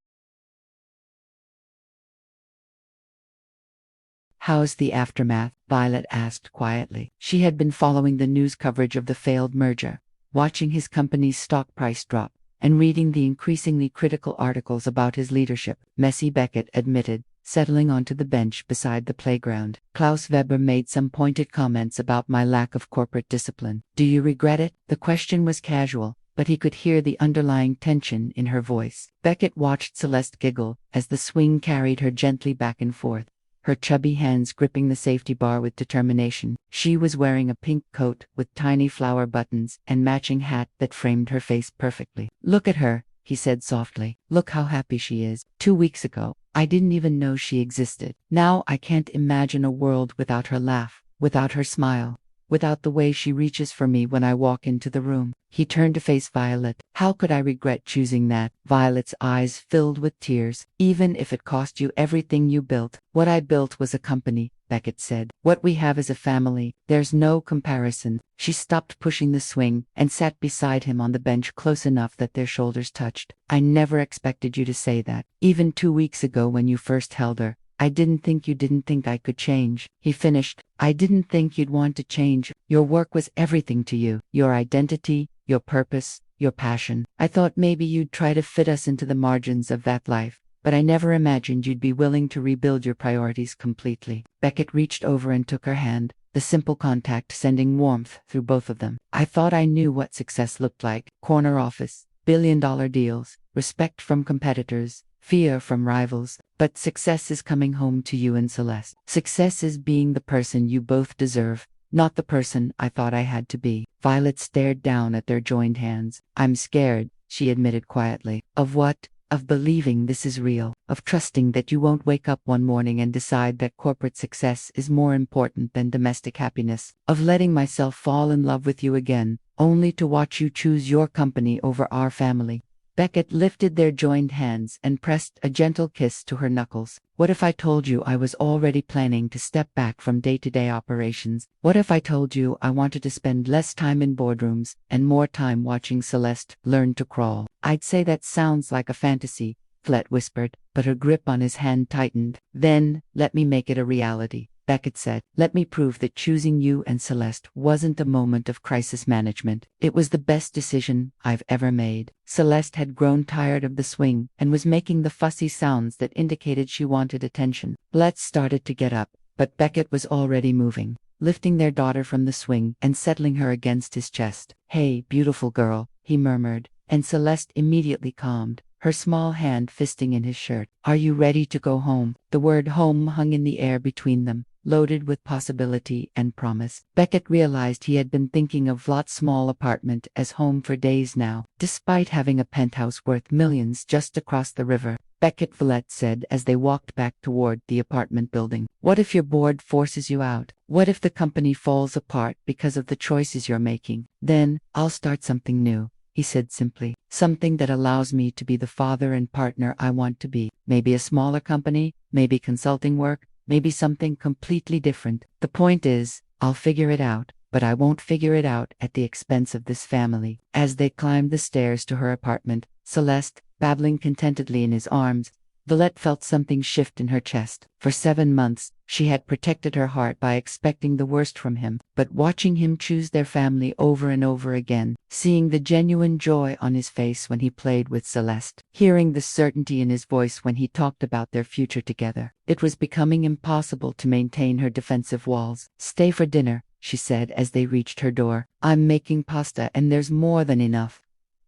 How's the aftermath? Violet asked quietly. She had been following the news coverage of the failed merger, watching his company's stock price drop, and reading the increasingly critical articles about his leadership. Messy, Beckett admitted, settling onto the bench beside the playground. Klaus Weber made some pointed comments about my lack of corporate discipline. Do you regret it? The question was casual, but he could hear the underlying tension in her voice. Beckett watched Celeste giggle as the swing carried her gently back and forth, her chubby hands gripping the safety bar with determination. She was wearing a pink coat with tiny flower buttons and matching hat that framed her face perfectly. Look at her, he said softly. Look how happy she is. 2 weeks ago, I didn't even know she existed. Now I can't imagine a world without her laugh, without her smile, without the way she reaches for me when I walk into the room. He turned to face Violet. How could I regret choosing that? Violet's eyes filled with tears. Even if it cost you everything you built. What I built was a company, Beckett said. What we have is a family. There's no comparison. She stopped pushing the swing and sat beside him on the bench close enough that their shoulders touched. I never expected you to say that. Even 2 weeks ago when you first held her, I didn't think you didn't think I could change. He finished. I didn't think you'd want to change. Your work was everything to you. Your identity, your purpose, your passion. I thought maybe you'd try to fit us into the margins of that life, but I never imagined you'd be willing to rebuild your priorities completely. Beckett reached over and took her hand, the simple contact sending warmth through both of them. I thought I knew what success looked like. Corner office, billion-dollar deals, respect from competitors, fear from rivals, but success is coming home to you and Celeste. Success is being the person you both deserve, not the person I thought I had to be. Violet stared down at their joined hands. I'm scared, she admitted quietly. Of what? Of believing this is real, of trusting that you won't wake up one morning and decide that corporate success is more important than domestic happiness, of letting myself fall in love with you again, only to watch you choose your company over our family. Beckett lifted their joined hands and pressed a gentle kiss to her knuckles. What if I told you I was already planning to step back from day-to-day operations? What if I told you I wanted to spend less time in boardrooms and more time watching Celeste learn to crawl? I'd say that sounds like a fantasy, Flett whispered, but her grip on his hand tightened. Then, let me make it a reality, Beckett said. Let me prove that choosing you and Celeste wasn't a moment of crisis management. It was the best decision I've ever made. Celeste had grown tired of the swing and was making the fussy sounds that indicated she wanted attention. Flett started to get up, but Beckett was already moving, lifting their daughter from the swing and settling her against his chest. Hey, beautiful girl, he murmured, and Celeste immediately calmed, her small hand fisting in his shirt. Are you ready to go home? The word home hung in the air between them, loaded with possibility and promise. Beckett realized he had been thinking of Flott's small apartment as home for days now, despite having a penthouse worth millions just across the river. Beckett Valiant said as they walked back toward the apartment building. What if your board forces you out? What if the company falls apart because of the choices you're making? Then, I'll start something new, he said simply. Something that allows me to be the father and partner I want to be. Maybe a smaller company, maybe consulting work, maybe something completely different. The point is, I'll figure it out. but I won't figure it out at the expense of this family. As they climbed the stairs to her apartment, Celeste, babbling contentedly in his arms, Villette felt something shift in her chest. For 7 months, she had protected her heart by expecting the worst from him, but watching him choose their family over and over again, seeing the genuine joy on his face when he played with Celeste, hearing the certainty in his voice when he talked about their future together, it was becoming impossible to maintain her defensive walls. "Stay for dinner," she said as they reached her door. "I'm making pasta and there's more than enough."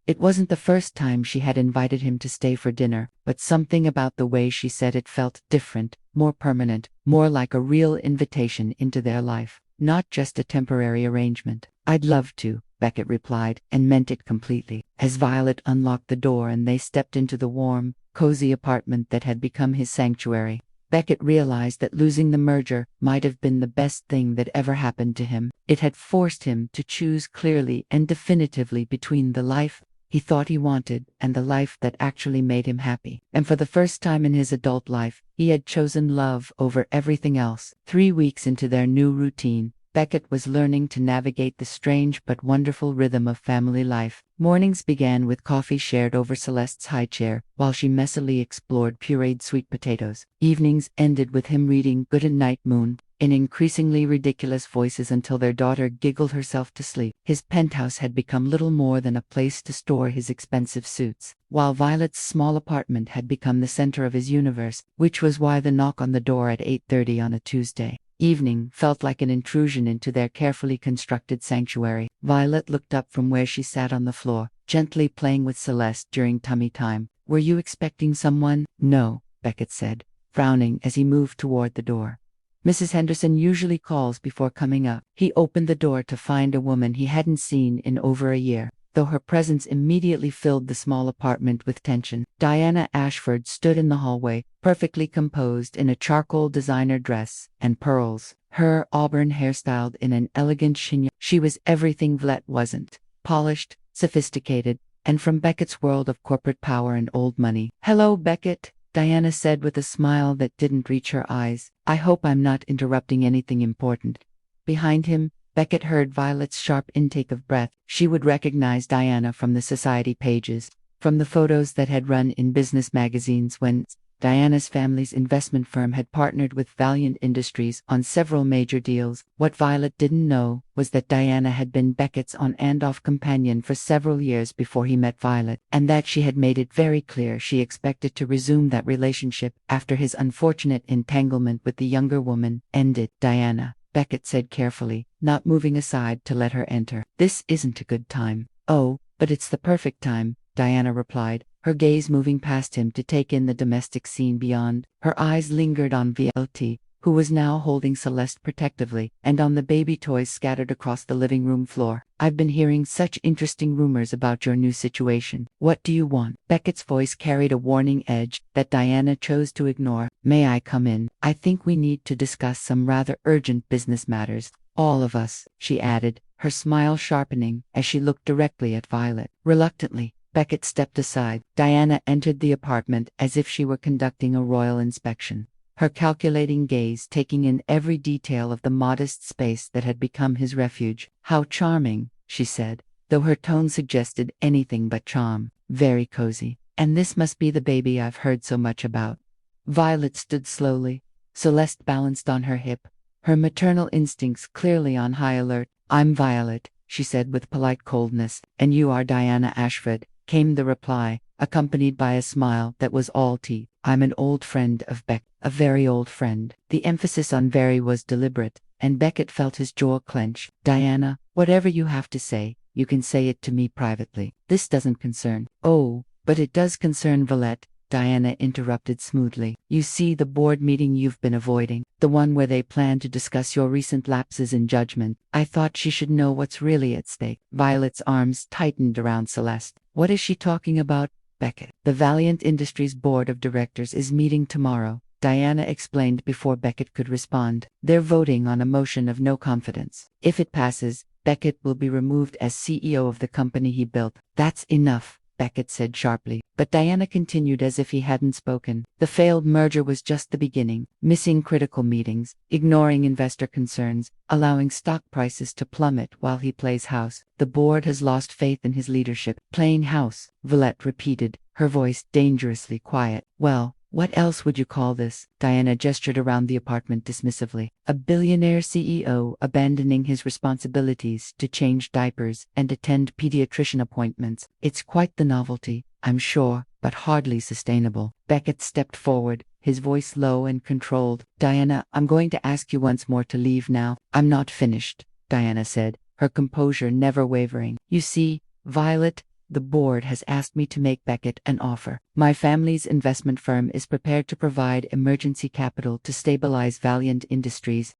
It wasn't the first time she had invited him to stay for dinner, but something about the way she said it felt different, more permanent, more like a real invitation into their life, not just a temporary arrangement. "I'd love to," Beckett replied, and meant it completely. As Violet unlocked the door and they stepped into the warm, cozy apartment that had become his sanctuary, Beckett realized that losing the merger might have been the best thing that ever happened to him. It had forced him to choose clearly and definitively between the life he thought he wanted and the life that actually made him happy. And for the first time in his adult life, he had chosen love over everything else. 3 weeks into their new routine, Beckett was learning to navigate the strange but wonderful rhythm of family life. Mornings began with coffee shared over Celeste's high chair, while she messily explored pureed sweet potatoes. Evenings ended with him reading Good Night Moon in increasingly ridiculous voices until their daughter giggled herself to sleep. His penthouse had become little more than a place to store his expensive suits, while Violet's small apartment had become the center of his universe, which was why the knock on the door at 8:30 on a Tuesday evening felt like an intrusion into their carefully constructed sanctuary. Violet looked up from where she sat on the floor, gently playing with Celeste during tummy time. "Were you expecting someone?" "No," Beckett said, frowning as he moved toward the door. "Mrs. Henderson usually calls before coming up." He opened the door to find a woman he hadn't seen in over a year, though her presence immediately filled the small apartment with tension. Diana Ashford stood in the hallway, perfectly composed in a charcoal designer dress and pearls, her auburn hair styled in an elegant chignon. She was everything Villette wasn't: polished, sophisticated, and from Beckett's world of corporate power and old money. "Hello, Beckett," Diana said with a smile that didn't reach her eyes. "I hope I'm not interrupting anything important." Behind him, Beckett heard Violet's sharp intake of breath. She would recognize Diana from the society pages, from the photos that had run in business magazines when Diana's family's investment firm had partnered with Valiant Industries on several major deals. What Violet didn't know was that Diana had been Beckett's on-and-off companion for several years before he met Violet, and that she had made it very clear she expected to resume that relationship after his unfortunate entanglement with the younger woman ended. "Diana," Beckett said carefully, not moving aside to let her enter. "This isn't a good time." "Oh, but it's the perfect time," Diana replied, her gaze moving past him to take in the domestic scene beyond. Her eyes lingered on Violet, who was now holding Celeste protectively, and on the baby toys scattered across the living room floor. "I've been hearing such interesting rumors about your new situation. What do you want?" Beckett's voice carried a warning edge that Diana chose to ignore. "May I come in? I think we need to discuss some rather urgent business matters. All of us," she added, her smile sharpening as she looked directly at Violet. Reluctantly, Beckett stepped aside. Diana entered the apartment as if she were conducting a royal inspection, her calculating gaze taking in every detail of the modest space that had become his refuge. "How charming," she said, though her tone suggested anything but charm. "Very cozy. And this must be the baby I've heard so much about." Violet stood slowly, Celeste balanced on her hip, her maternal instincts clearly on high alert. "I'm Violet," she said with polite coldness. "And you are Diana Ashford," came the reply, accompanied by a smile that was all teeth. "I'm an old friend of Beck, a very old friend." The emphasis on very was deliberate, and Beckett felt his jaw clench. "Diana, whatever you have to say, you can say it to me privately. This doesn't concern—" "Oh, but it does concern Villette," Diana interrupted smoothly. "You see, the board meeting you've been avoiding, the one where they plan to discuss your recent lapses in judgment. I thought she should know what's really at stake." Violet's arms tightened around Celeste. "What is she talking about, Beckett?" "The Valiant Industries Board of Directors is meeting tomorrow," Diana explained before Beckett could respond. "They're voting on a motion of no confidence. If it passes, Beckett will be removed as CEO of the company he built." "That's enough," Beckett said sharply, but Diana continued as if he hadn't spoken. The failed merger was just the beginning, missing critical meetings, ignoring investor concerns, allowing stock prices to plummet while he plays house. The board has lost faith in his leadership. Playing house, Villette repeated, her voice dangerously quiet. Well, what else would you call this? Diana gestured around the apartment dismissively. A billionaire CEO abandoning his responsibilities to change diapers and attend pediatrician appointments. It's quite the novelty, I'm sure, but hardly sustainable. Beckett stepped forward, his voice low and controlled. Diana, I'm going to ask you once more to leave now. I'm not finished, Diana said, her composure never wavering. You see, Violet, the board has asked me to make Beckett an offer. My family's investment firm is prepared to provide emergency capital to stabilize Valiant Industries,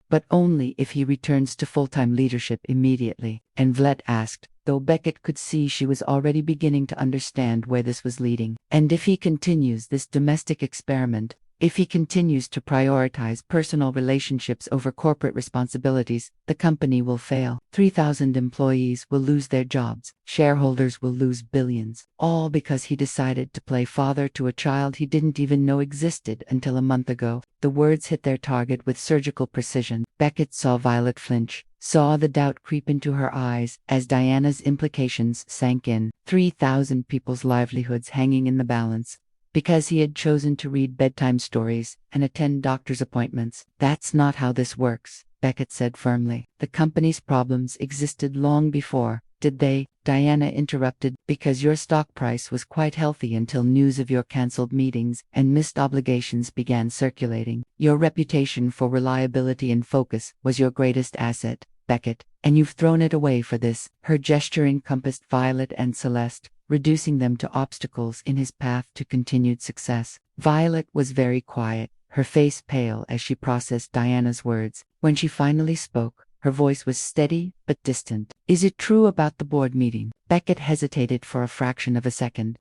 but only if he returns to full-time leadership immediately. And Villette asked, though Beckett could see she was already beginning to understand where this was leading. And if he continues this domestic experiment, if he continues to prioritize personal relationships over corporate responsibilities, the company will fail. 3,000 employees will lose their jobs. Shareholders will lose billions. All because he decided to play father to a child he didn't even know existed until a month ago. The words hit their target with surgical precision. Beckett saw Violet flinch, saw the doubt creep into her eyes as Diana's implications sank in. 3,000 people's livelihoods hanging in the balance, because he had chosen to read bedtime stories and attend doctor's appointments. That's not how this works, Beckett said firmly. The company's problems existed long before, did they? Diana interrupted. Because your stock price was quite healthy until news of your cancelled meetings and missed obligations began circulating. Your reputation for reliability and focus was your greatest asset, Beckett, and you've thrown it away for this. Her gesture encompassed Violet and Celeste, reducing them to obstacles in his path to continued success. Violet was very quiet, her face pale as she processed Diana's words. When she finally spoke, her voice was steady but distant. Is it true about the board meeting? Beckett hesitated for a fraction of a second.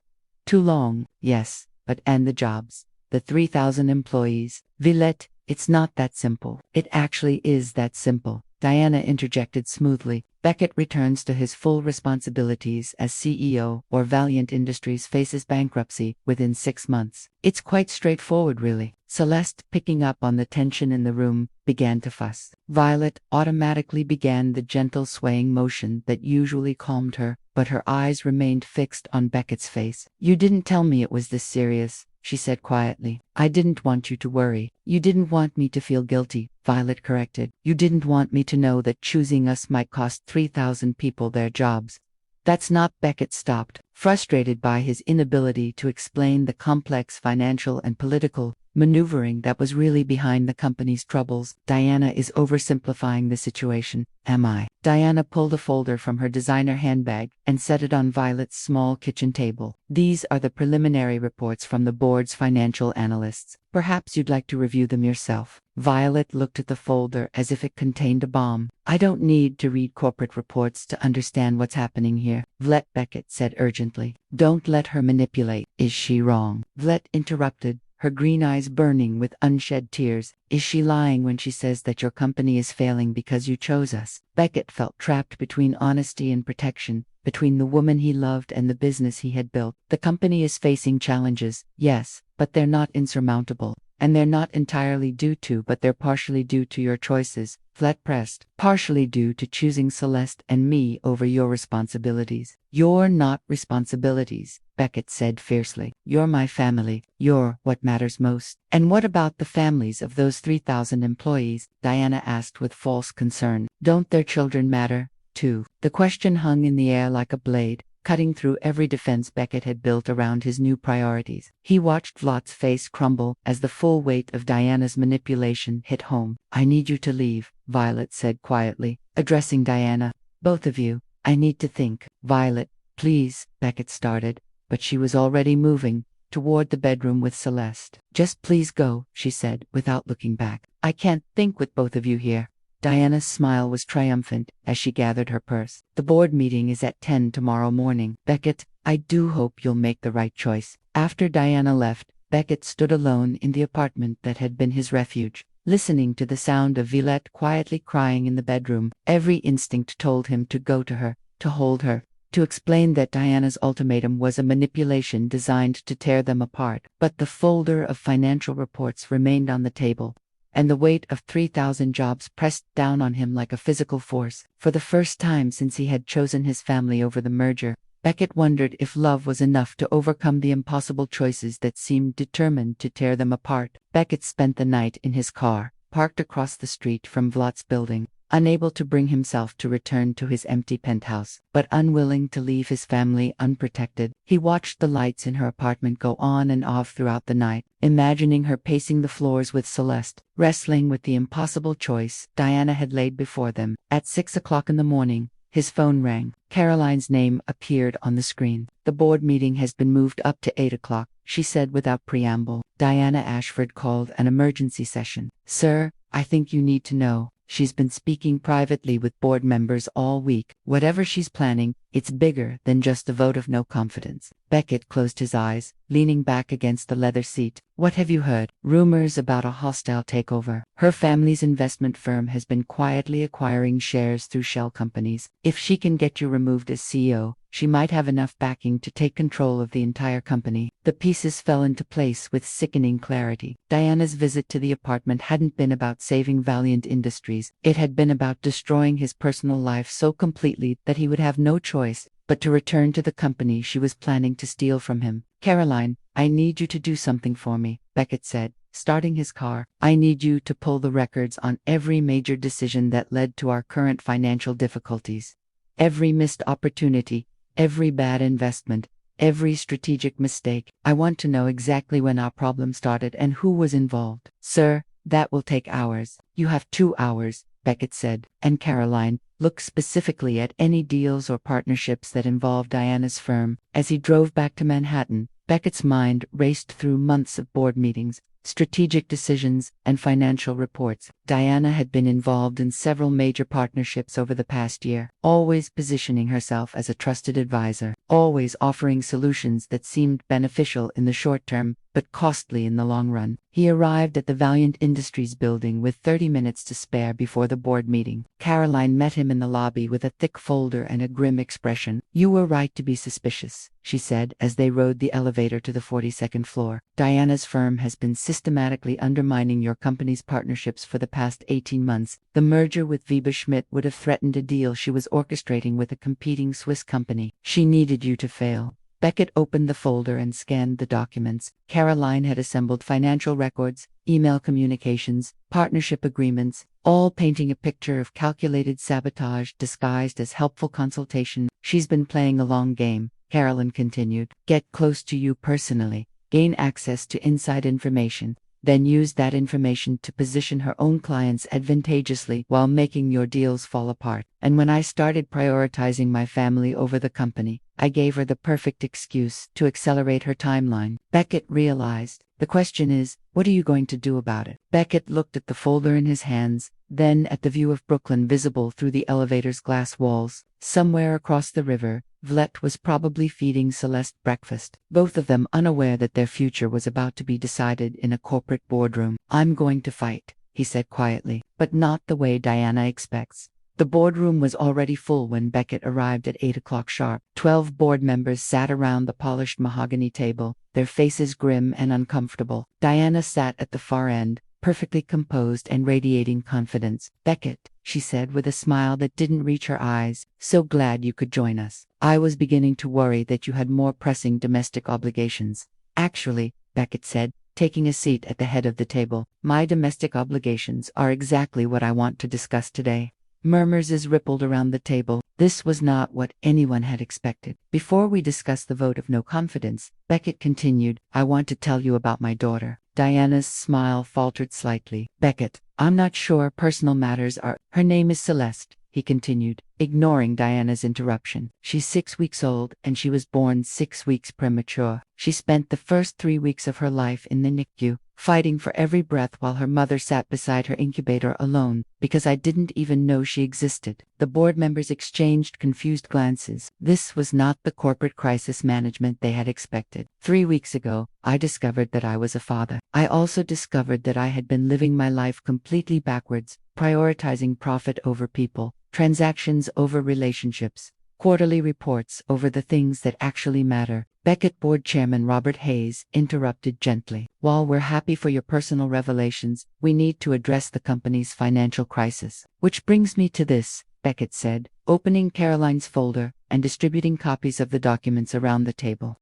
Too long, yes, but and the jobs? The 3,000 employees? Villette, it's not that simple. It actually is that simple, Diana interjected smoothly. Beckett returns to his full responsibilities as CEO, or Valiant Industries faces bankruptcy within 6 months. It's quite straightforward, really. Celeste, picking up on the tension in the room, began to fuss. Violet automatically began the gentle swaying motion that usually calmed her, but her eyes remained fixed on Beckett's face. You didn't tell me it was this serious, she said quietly. I didn't want you to worry. You didn't want me to feel guilty, Violet corrected. You didn't want me to know that choosing us might cost 3,000 people their jobs. That's not. Beckett stopped, frustrated by his inability to explain the complex financial and political maneuvering that was really behind the company's troubles. Diana is oversimplifying the situation, am I? Diana pulled a folder from her designer handbag and set it on Violet's small kitchen table. These are the preliminary reports from the board's financial analysts. Perhaps you'd like to review them yourself. Violet looked at the folder as if it contained a bomb. I don't need to read corporate reports to understand what's happening here, Villette, Beckett said urgently. Don't let her manipulate. Is she wrong? Villette interrupted, her green eyes burning with unshed tears. Is she lying when she says that your company is failing because you chose us? Beckett felt trapped between honesty and protection, between the woman he loved and the business he had built. The company is facing challenges, yes, but they're not insurmountable. And they're not entirely due to, but they're partially due to your choices, Villette pressed. Partially due to choosing Celeste and me over your responsibilities. You're not responsibilities, Beckett said fiercely. You're my family. You're what matters most. And what about the families of those 3,000 employees? Diana asked with false concern. Don't their children matter, too? The question hung in the air like a blade, cutting through every defense Beckett had built around his new priorities. He watched Vlot's face crumble as the full weight of Diana's manipulation hit home. I need you to leave, Violet said quietly, addressing Diana. Both of you, I need to think. Violet, please, Beckett started, but she was already moving toward the bedroom with Celeste. Just please go, she said, without looking back. I can't think with both of you here. Diana's smile was triumphant as she gathered her purse. The board meeting is at 10 tomorrow morning. Beckett, I do hope you'll make the right choice. After Diana left, Beckett stood alone in the apartment that had been his refuge, listening to the sound of Villette quietly crying in the bedroom. Every instinct told him to go to her, to hold her, to explain that Diana's ultimatum was a manipulation designed to tear them apart. But the folder of financial reports remained on the table, and the weight of 3,000 jobs pressed down on him like a physical force. For the first time since he had chosen his family over the merger, Beckett wondered if love was enough to overcome the impossible choices that seemed determined to tear them apart. Beckett spent the night in his car, parked across the street from Vlad's building, unable to bring himself to return to his empty penthouse, but unwilling to leave his family unprotected. He watched the lights in her apartment go on and off throughout the night, imagining her pacing the floors with Celeste, wrestling with the impossible choice Diana had laid before them. At 6 o'clock in the morning, his phone rang. Caroline's name appeared on the screen. "The board meeting has been moved up to 8 o'clock, she said without preamble. Diana Ashford called an emergency session. "Sir, I think you need to know. She's been speaking privately with board members all week. Whatever she's planning, it's bigger than just a vote of no confidence." Beckett closed his eyes, leaning back against the leather seat. "What have you heard?" "Rumors about a hostile takeover. Her family's investment firm has been quietly acquiring shares through shell companies. If she can get you removed as CEO, she might have enough backing to take control of the entire company." The pieces fell into place with sickening clarity. Diana's visit to the apartment hadn't been about saving Valiant Industries. It had been about destroying his personal life so completely that he would have no choice but to return to the company she was planning to steal from him. "Caroline, I need you to do something for me," Beckett said, starting his car. "I need you to pull the records on every major decision that led to our current financial difficulties. Every missed opportunity, every bad investment, every strategic mistake. I want to know exactly when our problem started and who was involved." "Sir, that will take hours." "You have 2 hours," Beckett said. "And Caroline, look specifically at any deals or partnerships that involve Diana's firm." As he drove back to Manhattan, Beckett's mind raced through months of board meetings, strategic decisions, and financial reports. Diana had been involved in several major partnerships over the past year, always positioning herself as a trusted advisor, always offering solutions that seemed beneficial in the short term, but costly in the long run. He arrived at the Valiant Industries building with 30 minutes to spare before the board meeting. Caroline met him in the lobby with a thick folder and a grim expression. "You were right to be suspicious," she said as they rode the elevator to the 42nd floor. "Diana's firm has been systematically undermining your company's partnerships for the past 18 months. The merger with Weber Schmidt would have threatened a deal she was orchestrating with a competing Swiss company. She needed you to fail." Beckett opened the folder and scanned the documents. Caroline had assembled financial records, email communications, partnership agreements, all painting a picture of calculated sabotage disguised as helpful consultation. "She's been playing a long game," Carolyn continued. "Get close to you personally, gain access to inside information, then use that information to position her own clients advantageously while making your deals fall apart. And when I started prioritizing my family over the company, I gave her the perfect excuse to accelerate her timeline." Beckett realized, "The question is, what are you going to do about it?" Beckett looked at the folder in his hands, then at the view of Brooklyn visible through the elevator's glass walls. Somewhere across the river, Vlett was probably feeding Celeste breakfast, both of them unaware that their future was about to be decided in a corporate boardroom. "I'm going to fight," he said quietly, "but not the way Diana expects." The boardroom was already full when Beckett arrived at 8 o'clock sharp. 12 board members sat around the polished mahogany table, their faces grim and uncomfortable. Diana sat at the far end, perfectly composed and radiating confidence. "Beckett," she said with a smile that didn't reach her eyes, "so glad you could join us. I was beginning to worry that you had more pressing domestic obligations." "Actually," Beckett said, taking a seat at the head of the table, "my domestic obligations are exactly what I want to discuss today." Murmurs rippled around the table. This was not what anyone had expected. "Before we discuss the vote of no confidence," Beckett continued, "I want to tell you about my daughter." Diana's smile faltered slightly. "Beckett, I'm not sure personal matters are—" "Her name is Celeste," he continued, ignoring Diana's interruption. "She's 6 weeks old, and she was born 6 weeks premature. She spent the first 3 weeks of her life in the NICU, fighting for every breath while her mother sat beside her incubator alone, because I didn't even know she existed. The board members exchanged confused glances. This was not the corporate crisis management they had expected. 3 weeks ago, I discovered that I was a father. I also discovered that I had been living my life completely backwards, prioritizing profit over people, transactions over relationships, quarterly reports over the things that actually matter. Beckett Board Chairman Robert Hayes interrupted gently. While we're happy for your personal revelations, we need to address the company's financial crisis. Which brings me to this, Beckett said, opening Caroline's folder and distributing copies of the documents around the table.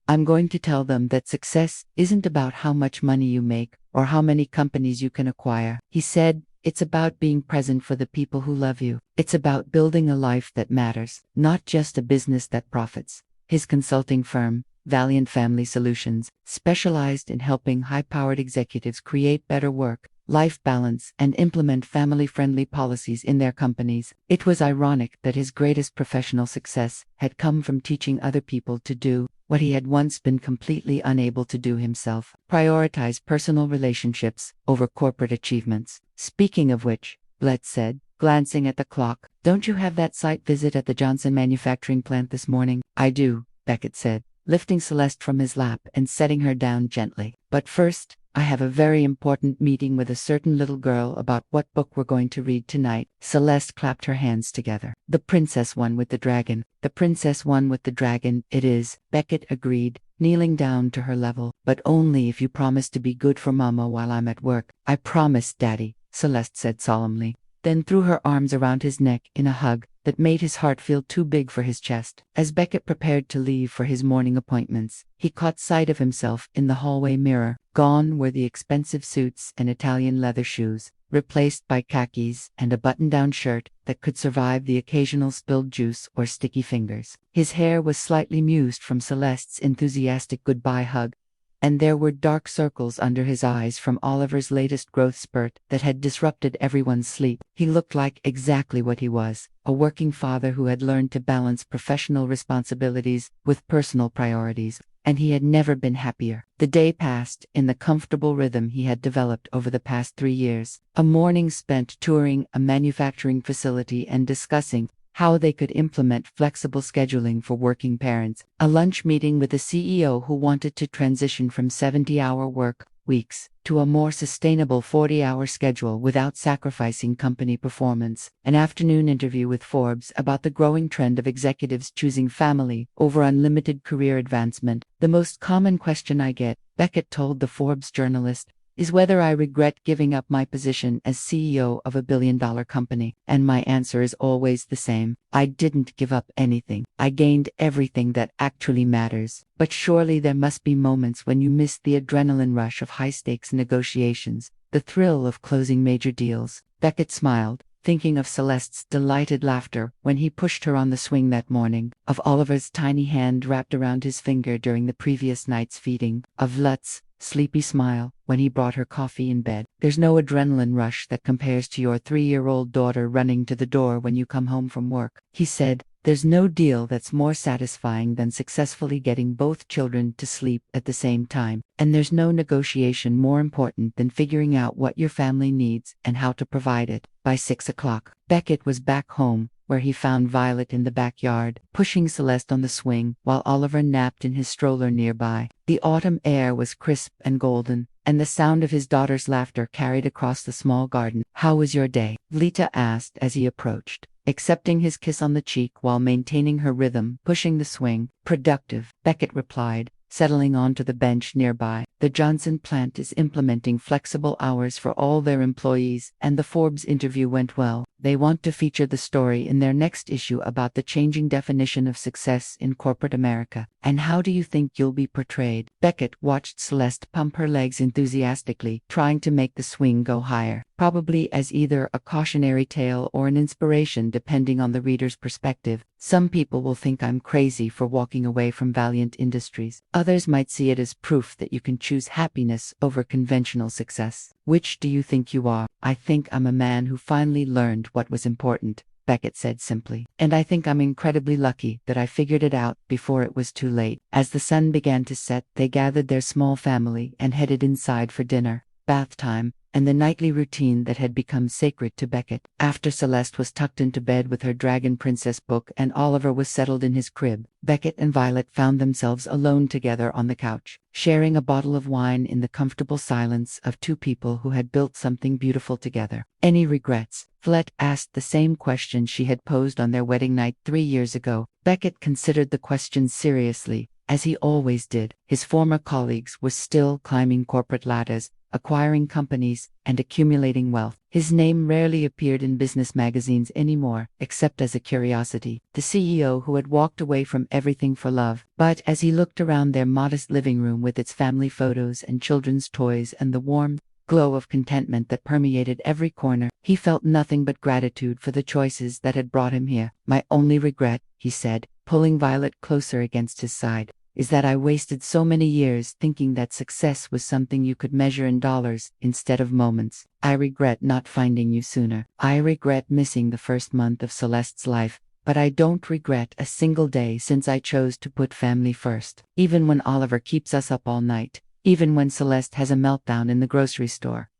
I'm going to tell them that success isn't about how much money you make or how many companies you can acquire. He said, it's about being present for the people who love you. It's about building a life that matters, not just a business that profits. His consulting firm, Valiant Family Solutions, specialized in helping high-powered executives create better work-life balance and implement family-friendly policies in their companies. It was ironic that his greatest professional success had come from teaching other people to do what he had once been completely unable to do himself: prioritize personal relationships over corporate achievements. Speaking of which, Blett said, glancing at the clock, don't you have that site visit at the Johnson manufacturing plant this morning? I do, Beckett said, lifting Celeste from his lap and setting her down gently. But first, I have a very important meeting with a certain little girl about what book we're going to read tonight. Celeste clapped her hands together. The princess one with the dragon. The princess one with the dragon, it is, Beckett agreed, kneeling down to her level. But only if you promise to be good for Mama while I'm at work. I promise, Daddy, Celeste said solemnly, then threw her arms around his neck in a hug that made his heart feel too big for his chest. As Beckett prepared to leave for his morning appointments, he caught sight of himself in the hallway mirror. Gone were the expensive suits and Italian leather shoes, replaced by khakis and a button-down shirt that could survive the occasional spilled juice or sticky fingers. His hair was slightly mussed from Celeste's enthusiastic goodbye hug, and there were dark circles under his eyes from Oliver's latest growth spurt that had disrupted everyone's sleep. He looked like exactly what he was, a working father who had learned to balance professional responsibilities with personal priorities, and he had never been happier. The day passed in the comfortable rhythm he had developed over the past 3 years. A morning spent touring a manufacturing facility and discussing how they could implement flexible scheduling for working parents. A lunch meeting with the CEO who wanted to transition from 70-hour work weeks to a more sustainable 40-hour schedule without sacrificing company performance. An afternoon interview with Forbes about the growing trend of executives choosing family over unlimited career advancement. The most common question I get, Beckett told the Forbes journalist, is whether I regret giving up my position as CEO of a billion-dollar company. And my answer is always the same. I didn't give up anything. I gained everything that actually matters. But surely there must be moments when you miss the adrenaline rush of high-stakes negotiations, the thrill of closing major deals. Beckett smiled, thinking of Celeste's delighted laughter when he pushed her on the swing that morning, of Oliver's tiny hand wrapped around his finger during the previous night's feeding, of Lutz's sleepy smile when he brought her coffee in bed. There's no adrenaline rush that compares to your 3-year-old daughter running to the door when you come home from work, he said. There's no deal that's more satisfying than successfully getting both children to sleep at the same time. And there's no negotiation more important than figuring out what your family needs and how to provide it. By 6 o'clock, Beckett was back home, where he found Violet in the backyard, pushing Celeste on the swing, while Oliver napped in his stroller nearby. The autumn air was crisp and golden, and the sound of his daughter's laughter carried across the small garden. How was your day? Lita asked as he approached, accepting his kiss on the cheek while maintaining her rhythm, pushing the swing. Productive, Beckett replied, settling onto the bench nearby. The Johnson plant is implementing flexible hours for all their employees, and the Forbes interview went well. They want to feature the story in their next issue about the changing definition of success in corporate America. And how do you think you'll be portrayed? Beckett watched Celeste pump her legs enthusiastically, trying to make the swing go higher. Probably as either a cautionary tale or an inspiration depending on the reader's perspective. Some people will think I'm crazy for walking away from Valiant Industries. Others might see it as proof that you can choose happiness over conventional success. Which do you think you are? I think I'm a man who finally learned what was important. Beckett said simply. And I think I'm incredibly lucky that I figured it out before it was too late. As the sun began to set, they gathered their small family and headed inside for dinner, bath time, and the nightly routine that had become sacred to Beckett. After Celeste was tucked into bed with her Dragon Princess book and Oliver was settled in his crib, Beckett and Violet found themselves alone together on the couch, sharing a bottle of wine in the comfortable silence of two people who had built something beautiful together. Any regrets? Violet asked the same question she had posed on their wedding night 3 years ago. Beckett considered the question seriously, as he always did. His former colleagues were still climbing corporate ladders, acquiring companies, and accumulating wealth. His name rarely appeared in business magazines anymore, except as a curiosity, the CEO who had walked away from everything for love. But as he looked around their modest living room with its family photos and children's toys and the warm glow of contentment that permeated every corner, he felt nothing but gratitude for the choices that had brought him here. My only regret, he said, pulling Violet closer against his side, is that I wasted so many years thinking that success was something you could measure in dollars instead of moments. I regret not finding you sooner. I regret missing the first month of Celeste's life, but I don't regret a single day since I chose to put family first. Even when Oliver keeps us up all night, even when Celeste has a meltdown in the grocery store,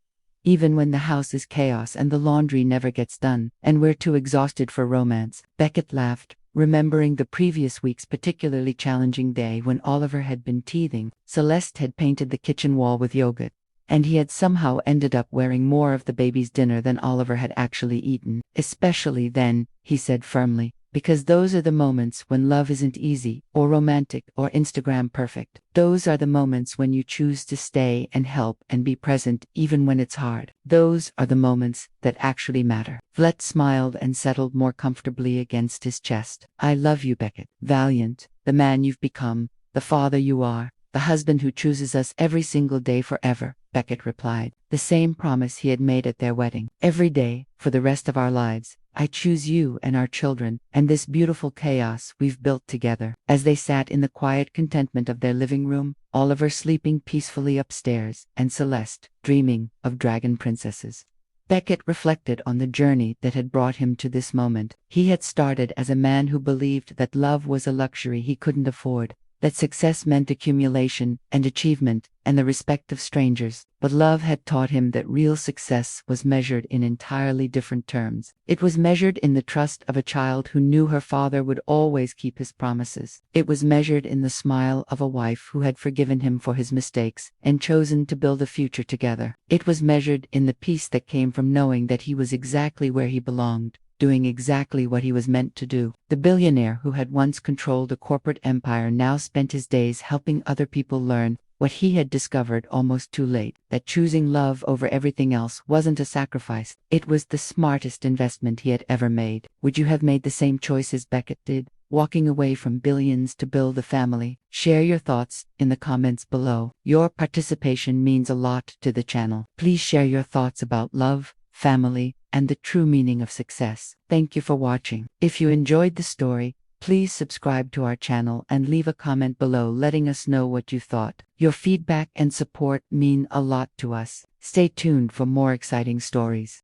even when the house is chaos and the laundry never gets done, and we're too exhausted for romance. Beckett laughed, remembering the previous week's particularly challenging day when Oliver had been teething. Celeste had painted the kitchen wall with yogurt, and he had somehow ended up wearing more of the baby's dinner than Oliver had actually eaten. Especially then, he said firmly, because those are the moments when love isn't easy, or romantic, or Instagram perfect. Those are the moments when you choose to stay and help and be present even when it's hard. Those are the moments that actually matter. Violet smiled and settled more comfortably against his chest. I love you, Beckett Valiant, the man you've become, the father you are, the husband who chooses us every single day forever, Beckett replied, the same promise he had made at their wedding. Every day, for the rest of our lives, I choose you and our children, and this beautiful chaos we've built together. As they sat in the quiet contentment of their living room, Oliver sleeping peacefully upstairs, and Celeste dreaming of dragon princesses, Beckett reflected on the journey that had brought him to this moment. He had started as a man who believed that love was a luxury he couldn't afford, that success meant accumulation and achievement and the respect of strangers. But love had taught him that real success was measured in entirely different terms. It was measured in the trust of a child who knew her father would always keep his promises. It was measured in the smile of a wife who had forgiven him for his mistakes and chosen to build a future together. It was measured in the peace that came from knowing that he was exactly where he belonged, doing exactly what he was meant to do. The billionaire who had once controlled a corporate empire now spent his days helping other people learn what he had discovered almost too late, that choosing love over everything else wasn't a sacrifice. It was the smartest investment he had ever made. Would you have made the same choice as Beckett did, walking away from billions to build a family? Share your thoughts in the comments below. Your participation means a lot to the channel. Please share your thoughts about love, family, and the true meaning of success. Thank you for watching. If you enjoyed the story, please subscribe to our channel and leave a comment below letting us know what you thought. Your feedback and support mean a lot to us. Stay tuned for more exciting stories.